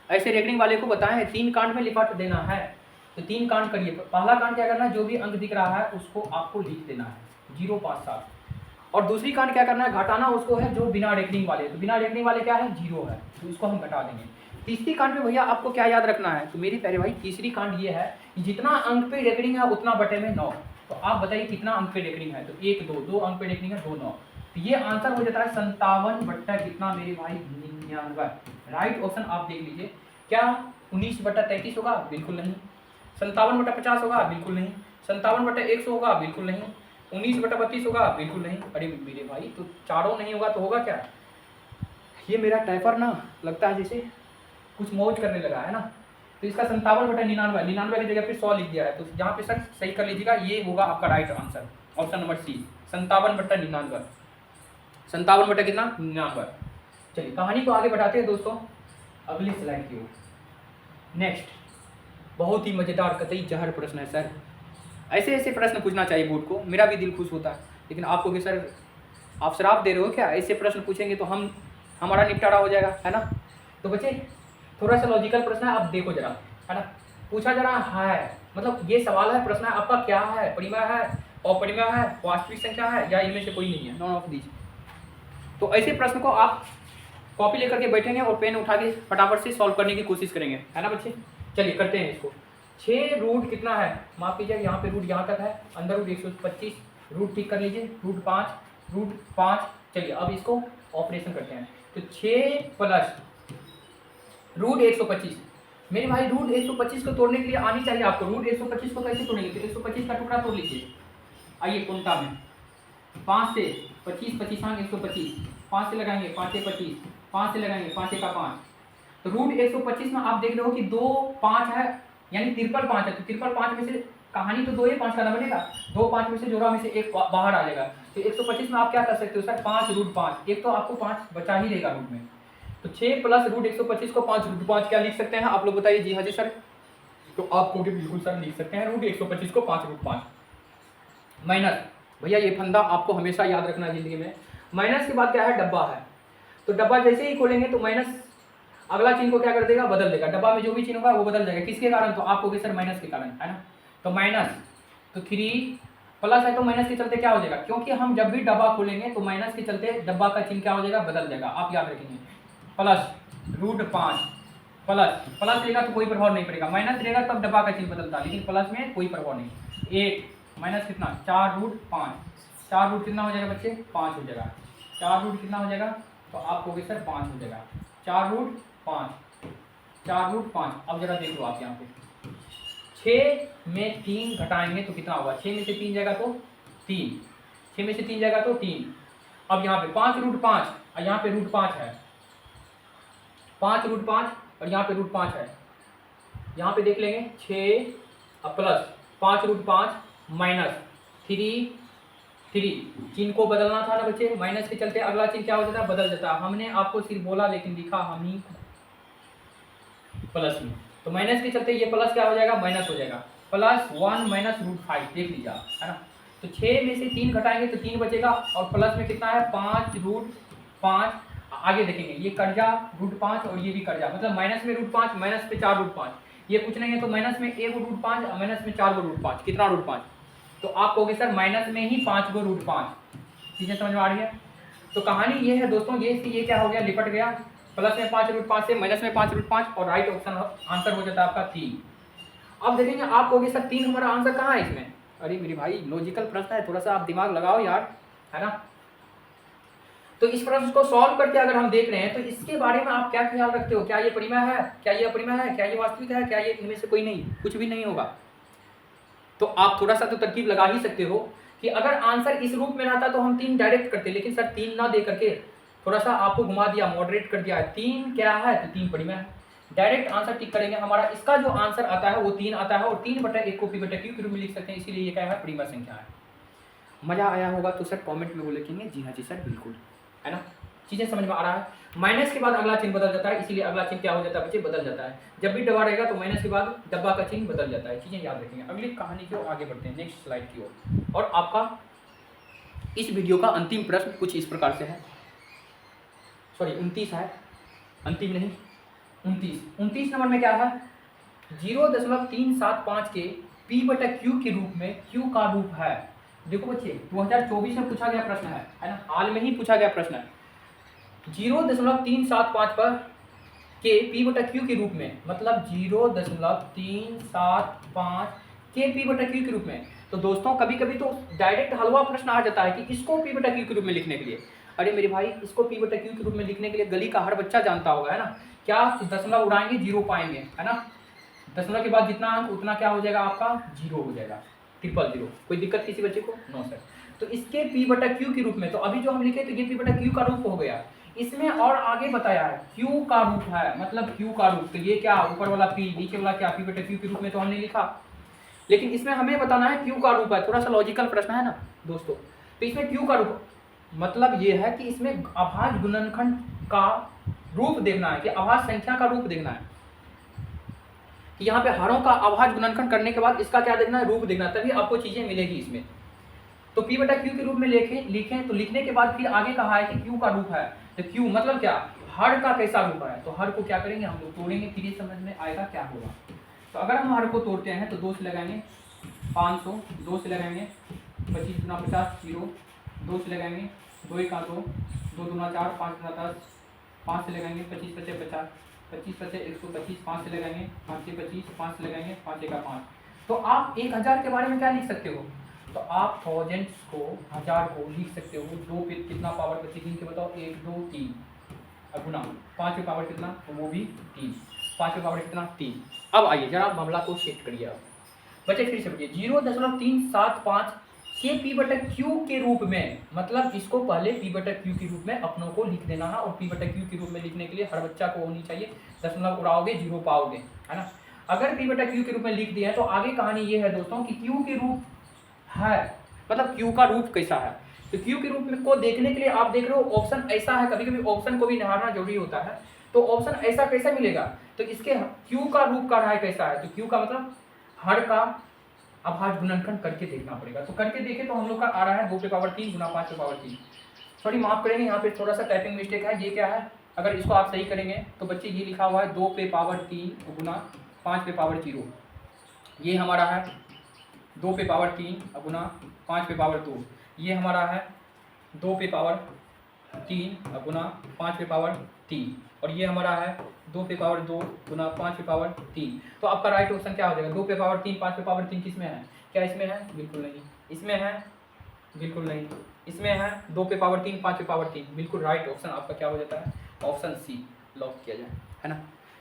S1: ऐसे रेकरिंग वाले को बताएं 3 कांड में लिपट देना है। तो 3 कांड करिए। पहला कांड क्या करना है, जो भी अंक दिख रहा है उसको आपको लिख देना है 057। और दूसरी कांड क्या करना है, घटाना उसको है जो बिना रेकरिंग वाले। तो बिना रेकरिंग वाले क्या है, 0 है, तो इसको हम घटा देंगे। तीसरी कांड में भैया आपको क्या याद रखना है, तो मेरे प्यारे भाई तीसरी कांड ये है कि जितना अंक पे रेकरिंग है उतना बटे में 9। तो आप बताइए कितना अंक पे रेकरिंग है, तो 1 2 2 अंक पे रेकरिंग है, 2 9। तो ये आंसर हो जाता है 57 बट्टा कितना मेरे भाई, 99। राइट ऑप्शन आप देख लीजिए। क्या 19 बट्टा 33 होगा, बिल्कुल नहीं। 57 बट्टा 50 होगा, बिल्कुल नहीं। 57 बट्टा 100 होगा, बिल्कुल नहीं। 19 बट्टा 32 होगा, बिल्कुल नहीं। अरे मेरे भाई तो चारों नहीं होगा तो होगा क्या, ये मेरा टाइपर ना लगता है जैसे कुछ मौज करने लगा है ना। तो इसका 57 बट्टा 99, 99 की जगह पे 100 लिख दिया है, तो जहाँ पे सर सही कर लीजिएगा, ये होगा आपका right answer, option number C, 57 बट्टा 99। 57 बट्टा कितना, 99। चलिए कहानी को आगे बढ़ाते हैं दोस्तों अगली स्लाइड की ओर। नेक्स्ट बहुत ही मजेदार कतई जहर प्रश्न है सर, ऐसे ऐसे प्रश्न पूछना चाहिए बोर्ड को, मेरा भी दिल खुश होता है। लेकिन आपको कि सर आप शराब दे रहे हो क्या, ऐसे प्रश्न पूछेंगे तो हमारा निपटारा हो जाएगा, है ना। तो बच्चे थोड़ा सा लॉजिकल प्रश्न है, आप देखो जरा, है ना। पूछा जरा है, मतलब ये सवाल है, प्रश्न है आपका, क्या है, परिमेय है, अपरिमेय है, वास्तविक संख्या है, या इनमें से कोई नहीं है, नॉन ऑफ दीज। तो ऐसे प्रश्न को आप कॉपी लेकर के बैठेंगे और पेन उठा के फटाफट से सॉल्व करने की कोशिश करेंगे, है ना बच्चे। चलिए करते हैं इसको। 6 रूट कितना है, माफ कीजिए यहाँ पे रूट यहाँ तक है, अंदर रूट 125, रूट ठीक कर लीजिए, रूट 5। चलिए अब इसको ऑपरेशन करते हैं। तो 6 प्लस रूट 125, मेरे भाई रूट 125 को तोड़ने के लिए आनी चाहिए आपको। रूट 125 को कैसे तोड़ेंगे, तो 125 का टुकड़ा तोड़ लीजिए। आइए कुंटा में 5 से 25, 25 125, 5 से लगाएंगे 5 से 25, 5 से लगाएंगे 5 का 5। तो रूट 125 में आप देख रहे हो कि 2 5 है, यानी 53 5 है। तो 53 5 में से कहानी तो 2 ही 5 का ना बनेगा, 2 5 में से जोड़ा में से एक बाहर आ जाएगा। तो 125 में आप क्या कर सकते हो सर, 5 रूट 5, एक तो आपको 5 बचा ही रहेगा रूट में। तो 6 प्लस रूट 125 को 5 रूट 5 क्या लिख सकते हैं आप लोग बताइए। जी हाँ जी सर, तो आपको भी बिल्कुल सर लिख सकते हैं रूट 125 को 5 रूट 5 माइनस। भैया ये फंदा आपको हमेशा याद रखना है जिंदगी में। माइनस के बाद क्या है, डब्बा है। तो डब्बा जैसे ही खोलेंगे तो माइनस अगला चिन्ह को क्या कर देगा, बदल देगा। डब्बा में जो भी चिन्ह होगा वो बदल जाएगा, किसके कारण, तो आपको भी सर माइनस के कारण, है ना। तो माइनस, तो 3 प्लस है तो माइनस के चलते क्या हो जाएगा, क्योंकि हम जब भी डब्बा खोलेंगे तो माइनस के चलते डब्बा का चिन्ह क्या हो जाएगा, बदल जाएगा, आप याद रखेंगे। प्लस रूट 5, प्लस रहेगा तो कोई प्रभाव नहीं पड़ेगा, माइनस रहेगा तब डब्बा का चिन्ह बदलता, लेकिन प्लस में कोई प्रभाव नहीं। 1 माइनस कितना, 4 रूट 5, 4 रूट कितना हो जाएगा बच्चे, 5 हो जाएगा। 4 रूट कितना हो जाएगा, तो आपको भी सर 5 हो जाएगा। 4 रूट 5, 4 रूट 5। अब जरा देख लो आप यहाँ पे 6 में 3 घटाएंगे तो कितना होगा, 6 में से 3 जाएगा तो 3, 6 में से 3 जाएगा तो 3। अब यहाँ पे 5 रूट 5 और यहाँ पे रूट 5 है, 5 रूट 5 और यहाँ पे √5 है। यहाँ पे देख लेंगे 6 प्लस 5√5 माइनस 3 चिन्ह को बदलना था ना बच्चे, माइनस के चलते अगला चिन्ह क्या हो जाता है, बदल जाता है। हमने आपको सिर्फ बोला लेकिन लिखा हम ही प्लस में, तो माइनस के चलते ये प्लस क्या हो जाएगा, माइनस हो जाएगा। +1 माइनस √5 देख लीजिए आप, है ना। तो 6 में से 3 घटाएंगे तो 3 बचेगा, और प्लस में कितना है 5√5। आगे देखेंगे ये कर्जा √5 और ये भी कर्जा, मतलब माइनस में √5 माइनस पे 4√5। ये कुछ नहीं है तो माइनस में 1 √5 और माइनस में 4 √5, कितना √5। तो आप कहोगे सर माइनस में ही 5 √5। चीजें समझ में आ रही है। तो कहानी ये है दोस्तों, ये क्या हो गया, लिपट गया। प्लस में 5√5 से माइनस में 5√5 और राइट ऑप्शन आंसर हो जाता है आपका 3। अब देखेंगे आप कहोगे सर 3 हमारा आंसर कहाँ है इसमें। अरे मेरे भाई लॉजिकल प्रश्न है, थोड़ा सा आप दिमाग लगाओ यार, है ना। तो इस प्रश्न को सॉल्व करके अगर हम देख रहे हैं तो इसके बारे में आप क्या ख्याल रखते हो, क्या ये परिमेय है, क्या ये अपरिमेय है, क्या ये वास्तविक है, क्या ये इनमें से कोई नहीं, कुछ भी नहीं होगा। तो आप थोड़ा सा तो तरकीब लगा ही सकते हो कि अगर आंसर इस रूप में रहता तो हम 3 डायरेक्ट करते, लेकिन सर 3 ना दे करके थोड़ा सा आपको घुमा दिया, मॉडरेट कर दिया। 3 क्या है तो 3 परिमेय है। डायरेक्ट आंसर टिक करेंगे, हमारा इसका जो आंसर आता है वो 3 आता है, और 3/1 को p/q के रूप में लिख सकते हैं, इसीलिए ये क्या है, परिमेय संख्या है। मजा आया होगा तो सर कमेंट में वो लिखेंगे जी हाँ जी सर बिल्कुल, है ना। चीजें समझ में आ रहा है। माइनस के बाद अगला चिन्ह बदल जाता है, इसीलिए अगला चिन्ह क्या हो जाता है बच्चे, बदल जाता है। जब भी डब्बा रहेगा तो माइनस के बाद डब्बा का चिन्ह बदल जाता है। चीजें याद रखेंगे। अगली कहानी की ओर आगे बढ़ते हैं, नेक्स्ट स्लाइड की ओर। और आपका इस वीडियो का अंतिम प्रश्न कुछ इस प्रकार से है, सॉरी 29 है, अंतिम नहीं 29 नंबर में क्या है, 0.375 के p/q के रूप में q का रूप है। देखो बच्चे 2024 में पूछा गया प्रश्न है ना, हाल में ही पूछा गया प्रश्न है। 0.375 पर के p/q के रूप में, मतलब 0.375 के p/q के रूप में। तो दोस्तों कभी कभी तो डायरेक्ट हलवा प्रश्न आ जाता है कि इसको p/q के रूप में लिखने के लिए, अरे मेरे भाई इसको p/q के रूप में लिखने के लिए गली का हर बच्चा जानता होगा, है ना। क्या दशमलव उड़ाएंगे, 0 पाएंगे, है ना। दशमलव के बाद जितना अंक उतना क्या हो जाएगा आपका, 0 हो जाएगा, 000। कोई दिक्कत किसी बच्चे को, नो सर। तो इसके p/q के रूप में, तो अभी जो हम लिखे तो ये p/q का रूप हो गया। इसमें और आगे बताया है q का रूप है, मतलब q का रूप, तो ये क्या ऊपर वाला p, नीचे वाला क्या, p/q के रूप में तो हमने लिखा, लेकिन इसमें हमें बताना है q का रूप है। थोड़ा सा लॉजिकल प्रश्न है ना दोस्तों। तो इसमें q का रूप मतलब ये है कि इसमें अभाज्य गुणनखंड का रूप देखना है, कि अभाज्य संख्या का रूप देखना है, कि यहाँ पे हरों का अभाज्य गुणनखंड करने के बाद इसका क्या देखना है, रूप देखना, तभी आपको चीजें मिलेगी इसमें। तो p/q के रूप में लिखें तो लिखने के बाद फिर आगे कहा है कि q का रूप है, तो q मतलब क्या, हर का कैसा रूप है। तो हर को क्या करेंगे हम लोग, तोड़ेंगे, फिर ये समझ में आएगा क्या होगा। तो अगर हम हर को तोड़ते हैं तो 2 से लगाएंगे 500, 2 से लगाएंगे 25 × 50 0, 2 से लगाएंगे 2 × 2, 2 × 4, 5 × 10, 5 से लगाएंगे 25 × 50, 25 × 125, 5 से लगाएंगे 5 से 25, 5 से लगाएंगे 5 × 5। तो आप 1000 के बारे में क्या लिख सकते हो, तो आप थाउजेंड्स को, 1000 को लिख सकते हो 2 पे कितना पावर बच्चे गिन के बताओ, 1 2 3, अब गुना 5 पे पावर कितना, तो वो भी 3, 5 पे पावर कितना 3। अब आइए जरा मामला को शिफ्ट करिए आप बच्चे, फिर से बच्चे 0.375 के p/q के रूप में, मतलब इसको पहले p/q के रूप में अपनों को लिख देना है, और p/q के रूप में लिखने के लिए हर बच्चा को होनी चाहिए, दशमलव उड़ाओगे 0 पाओगे, है ना। अगर p/q के रूप में लिख दिया है तो आगे कहानी ये है दोस्तों कि q के रूप है, मतलब q का रूप कैसा है। तो q के रूप में को देखने के लिए आप देख रहे हो ऑप्शन ऐसा है, कभी कभी ऑप्शन को भी निहारना जरूरी होता है। तो ऑप्शन ऐसा कैसे मिलेगा, तो इसके q का रूप का रहा है कैसा है, तो q का मतलब हर का अभाज्य गुणनखंड करके देखना पड़ेगा। तो करके देखें तो हम लोग का आ रहा है 2 पे पावर 3 गुना 5 पे पावर 3। सॉरी माफ करेंगे, यहाँ पे थोड़ा सा टाइपिंग मिस्टेक है। ये क्या है, अगर इसको आप सही करेंगे तो बच्चे ये लिखा हुआ है 2 पे पावर 3 गुना 5 पे पावर 0। ये हमारा है 2 पे पावर 3 गुना 5 पे पावर 2। ये हमारा है 2 पे पावर 3 गुना 5 पे पावर 3, और ये हमारा है 2 पे पावर 2 गुना 5 पे पावर 3। तो आपका राइट ऑप्शन क्या हो जाएगा, 2 पे पावर 3 5 पे पावर 3 किस में है, क्या इसमें है, बिल्कुल नहीं। इसमें है, बिल्कुल नहीं। इसमें है 2 पे पावर 3 5 पे पावर 3, बिल्कुल राइट ऑप्शन आपका क्या हो जाता है, ऑप्शन सी लॉक किया जाए, है ना।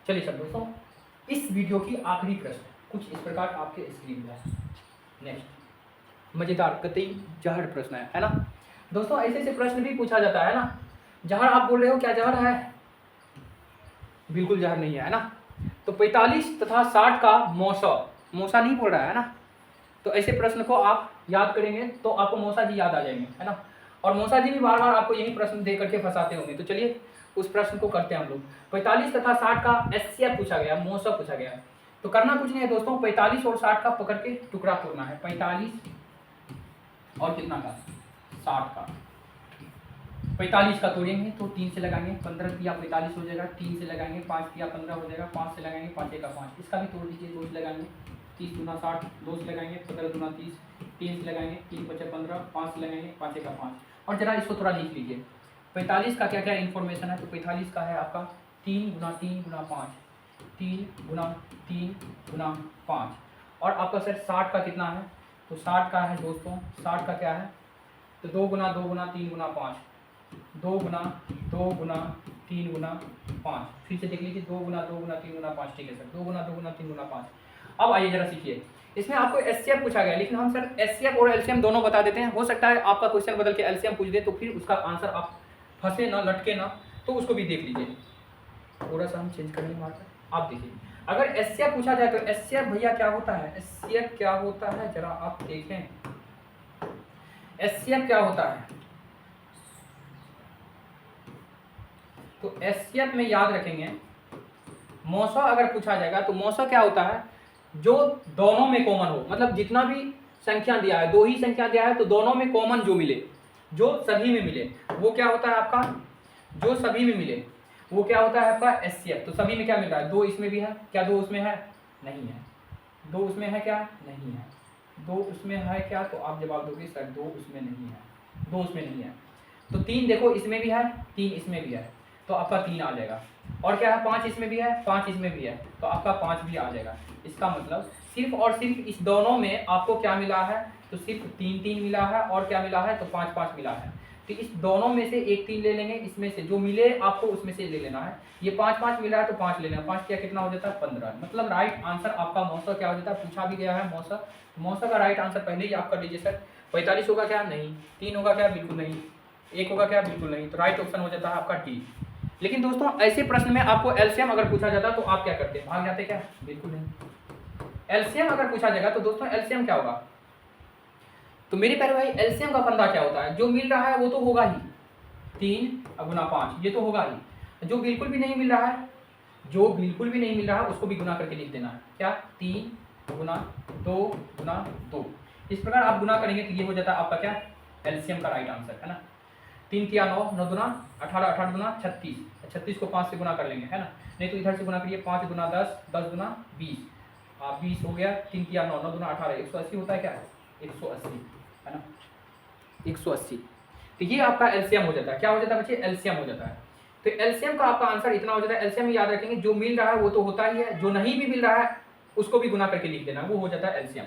S1: चलिए सर दोस्तों, इस वीडियो की आखिरी प्रश्न कुछ इस प्रकार आपके स्क्रीन पर है। नेक्स्ट मजेदार कतई जहर प्रश्न है ना दोस्तों। ऐसे ऐसे प्रश्न भी पूछा जाता है ना। जहर आप बोल रहे हो, क्या जहर है, बिल्कुल जहर नहीं है ना। तो 45 तथा 60 का मौसा, मौसा नहीं बोल रहा है ना। तो ऐसे प्रश्न को आप याद करेंगे तो आपको मौसा जी याद आ जाएंगे, है ना। और मौसा जी भी बार बार आपको यही प्रश्न दे करके फंसाते होंगे। तो चलिए उस प्रश्न को करते हैं हम लोग। 45 तथा 60 का एचसीएफ पूछा गया, मौसा पूछा गया। तो करना कुछ नहीं है दोस्तों, 45 और 60 का पकड़ के टुकड़ा तोड़ना है। 45 और कितना का, 60 का। 45 का तोड़ेंगे तो 3 से लगाएंगे, 15 किया 45 हो जाएगा, 3 से लगाएंगे 5 किया 15 हो जाएगा, 5 से लगाएंगे 5 का 5, इसका भी तोड़ दीजिए, 2 से लगाएंगे 30 दूना 60, 2 से लगाएंगे 15 दूना 30, 3 से लगाएंगे 3 बचे 15, 5 से लगाएंगे 5 का 5। और जरा इसको थोड़ा लिख लीजिए, 45 का क्या क्या इन्फॉर्मेशन है। तो 45 का है आपका 3 गुना 3 गुना 5, 3 गुना 3 गुना 5। और आपका सर 60 का कितना है, तो 60 का है दोस्तों, 60 का क्या है, तो 2 गुना 2 गुना 3 गुना 5, 2 गुना 2 गुना 3 गुना 5। फिर से देख लीजिए, 2 गुना 2 गुना 3 गुना 5, ठीक है सर, 2 गुना 2 गुना 3 गुना 5। अब आइए जरा सीखिए, इसमें आपको एचसीएफ पूछा गया, लेकिन हम सर एचसीएफ और एलसीएम दोनों बता देते हैं। हो सकता है आपका क्वेश्चन बदल के एलसीएम पूछ दे, तो फिर उसका आंसर आप फंसे ना, लटके ना, तो उसको भी देख लीजिए। थोड़ा सा हम चेंज करेंगे मार्कर, आप देखिए। अगर एचसीएफ पूछा जाए तो एचसीएफ भैया क्या होता है, एचसीएफ क्या होता है जरा आप देखें। एचसीएफ क्या होता है, तो एचसीएफ में याद रखेंगे, मौसा अगर पूछा जाएगा तो मौसा क्या होता है, जो दोनों में कॉमन हो, मतलब जितना भी संख्या दिया है, 2 ही संख्या दिया है, तो दोनों में कॉमन जो मिले, जो सभी में मिले, वो क्या होता है आपका, जो सभी में मिले वो क्या होता है आपका एचसीएफ। तो सभी में क्या मिल रहा है, 2 इसमें भी है, क्या 2 उसमें है, नहीं है, 2 उसमें है क्या, नहीं है, 2 उसमें है क्या, तो आप जवाब दोगे सर 2 उसमें नहीं है, 2 उसमें नहीं है। तो 3 देखो इसमें भी है, 3 इसमें भी है, तो आपका 3 आ जाएगा। और क्या है, 5 इसमें भी है, 5 इसमें भी है, तो आपका 5 भी आ जाएगा। इसका मतलब सिर्फ और सिर्फ इस दोनों में आपको क्या मिला है, तो सिर्फ 3 3 मिला है, और क्या मिला है, तो 5 5 मिला है। तो इस दोनों में से एक 3 ले लेंगे, इसमें से जो मिले आपको उसमें से ले लेना है। ये 5 5 मिला है तो 5 ले लेना, 5 क्या कितना हो जाता है, 15। मतलब राइट आंसर आपका मौसा क्या हो जाता है, पूछा भी गया है मौसा, मौसा का राइट आंसर पहले ही आप कर लीजिए सर। 45 होगा क्या, नहीं। 3 होगा क्या, बिल्कुल नहीं। 1 होगा क्या, बिल्कुल नहीं। तो राइट ऑप्शन हो जाता है आपका डी। लेकिन दोस्तों ऐसे प्रश्न में आपको एलसीएम अगर पूछा जाता तो आप क्या करते, भाग जाते क्या, बिल्कुल नहीं। एलसीएम अगर पूछा जाएगा तो दोस्तों एलसीएम क्या होगा, तो मेरे प्यारे भाई एलसीएम का फंदा क्या होता है, जो मिल रहा है वो तो होगा ही, 3 गुना 5 ये तो होगा ही। जो बिल्कुल भी नहीं मिल रहा है, जो बिल्कुल भी नहीं मिल रहा है उसको भी गुना करके लिख देना है, क्या 3 गुना 2 गुना 2। इस प्रकार आप गुना करेंगे तो ये हो जाता है आपका क्या, एलसीएम का राइट आंसर, है ना। 3 किया 9, 9 दुना 18, 18 दुना 36, 36 को 5 से गुना कर लेंगे, है ना। नहीं तो इधर से गुना करिए, 5 गुना 10, 10 गुना 20, 20 हो गया। 3 किया 9, 9 दुना 18, 180 होता है क्या, 180, है ना, 180। तो ये आपका एलसीएम हो जाता है, क्या हो जाता है बच्चे, एलसीएम हो जाता है। तो एलसीएम का आपका आंसर इतना हो जाता है। एलसीएम याद रखेंगे, जो मिल रहा है वो तो होता ही है, जो नहीं भी मिल रहा है उसको भी गुना करके लिख देना, वो हो जाता है एलसीएम।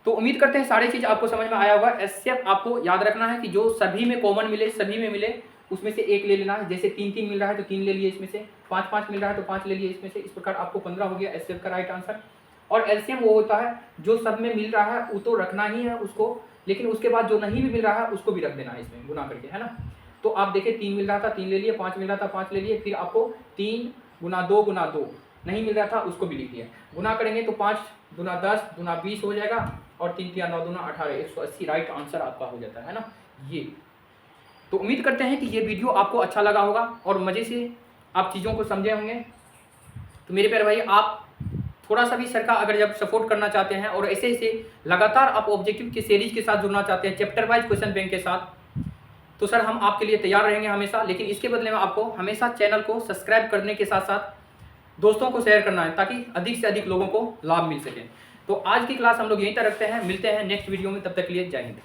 S1: तो उम्मीद करते हैं सारी चीज आपको समझ में आया होगा। एचसीएफ आपको याद रखना है कि जो सभी में कॉमन मिले, सभी में मिले उसमें से एक ले लेना है। जैसे 3 3 मिल रहा है तो 3 ले लिए इसमें से, 5 5 मिल रहा है तो 5 ले लिए इसमें से। इस प्रकार आपको 15 हो गया एचसीएफ का राइट आंसर। और एलसीएम वो होता है जो सब में मिल रहा है वो तो रखना ही है उसको, लेकिन उसके बाद जो नहीं भी मिल रहा है उसको भी रख देना है इसमें गुना करके, है ना। तो आप देखिए 3 मिल रहा था 3 ले लिए, 5 मिल रहा था 5 ले लिए, फिर आपको 3 गुना 2 गुना 2 नहीं मिल रहा था उसको भी लिख दिया। गुना करेंगे तो 5 दुना 10 दुना 20 हो जाएगा, और 3 किया 9 दुना 18, 180 राइट आंसर आपका हो जाता है ना ये। तो उम्मीद करते हैं कि ये वीडियो आपको अच्छा लगा होगा और मज़े से आप चीज़ों को समझे होंगे। तो मेरे प्यारे भाई आप थोड़ा सा भी सर का अगर जब सपोर्ट करना चाहते हैं और ऐसे ऐसे लगातार आप ऑब्जेक्टिव की सीरीज के साथ जुड़ना चाहते हैं, चैप्टर वाइज क्वेश्चन बैंक के साथ, तो सर हम आपके लिए तैयार रहेंगे हमेशा। लेकिन इसके बदले में आपको हमेशा चैनल को सब्सक्राइब करने के साथ साथ दोस्तों को शेयर करना है, ताकि अधिक से अधिक लोगों को लाभ मिल सके। तो आज की क्लास हम लोग यहीं तक रखते हैं, मिलते हैं नेक्स्ट वीडियो में, तब तक के लिए जय हिंद।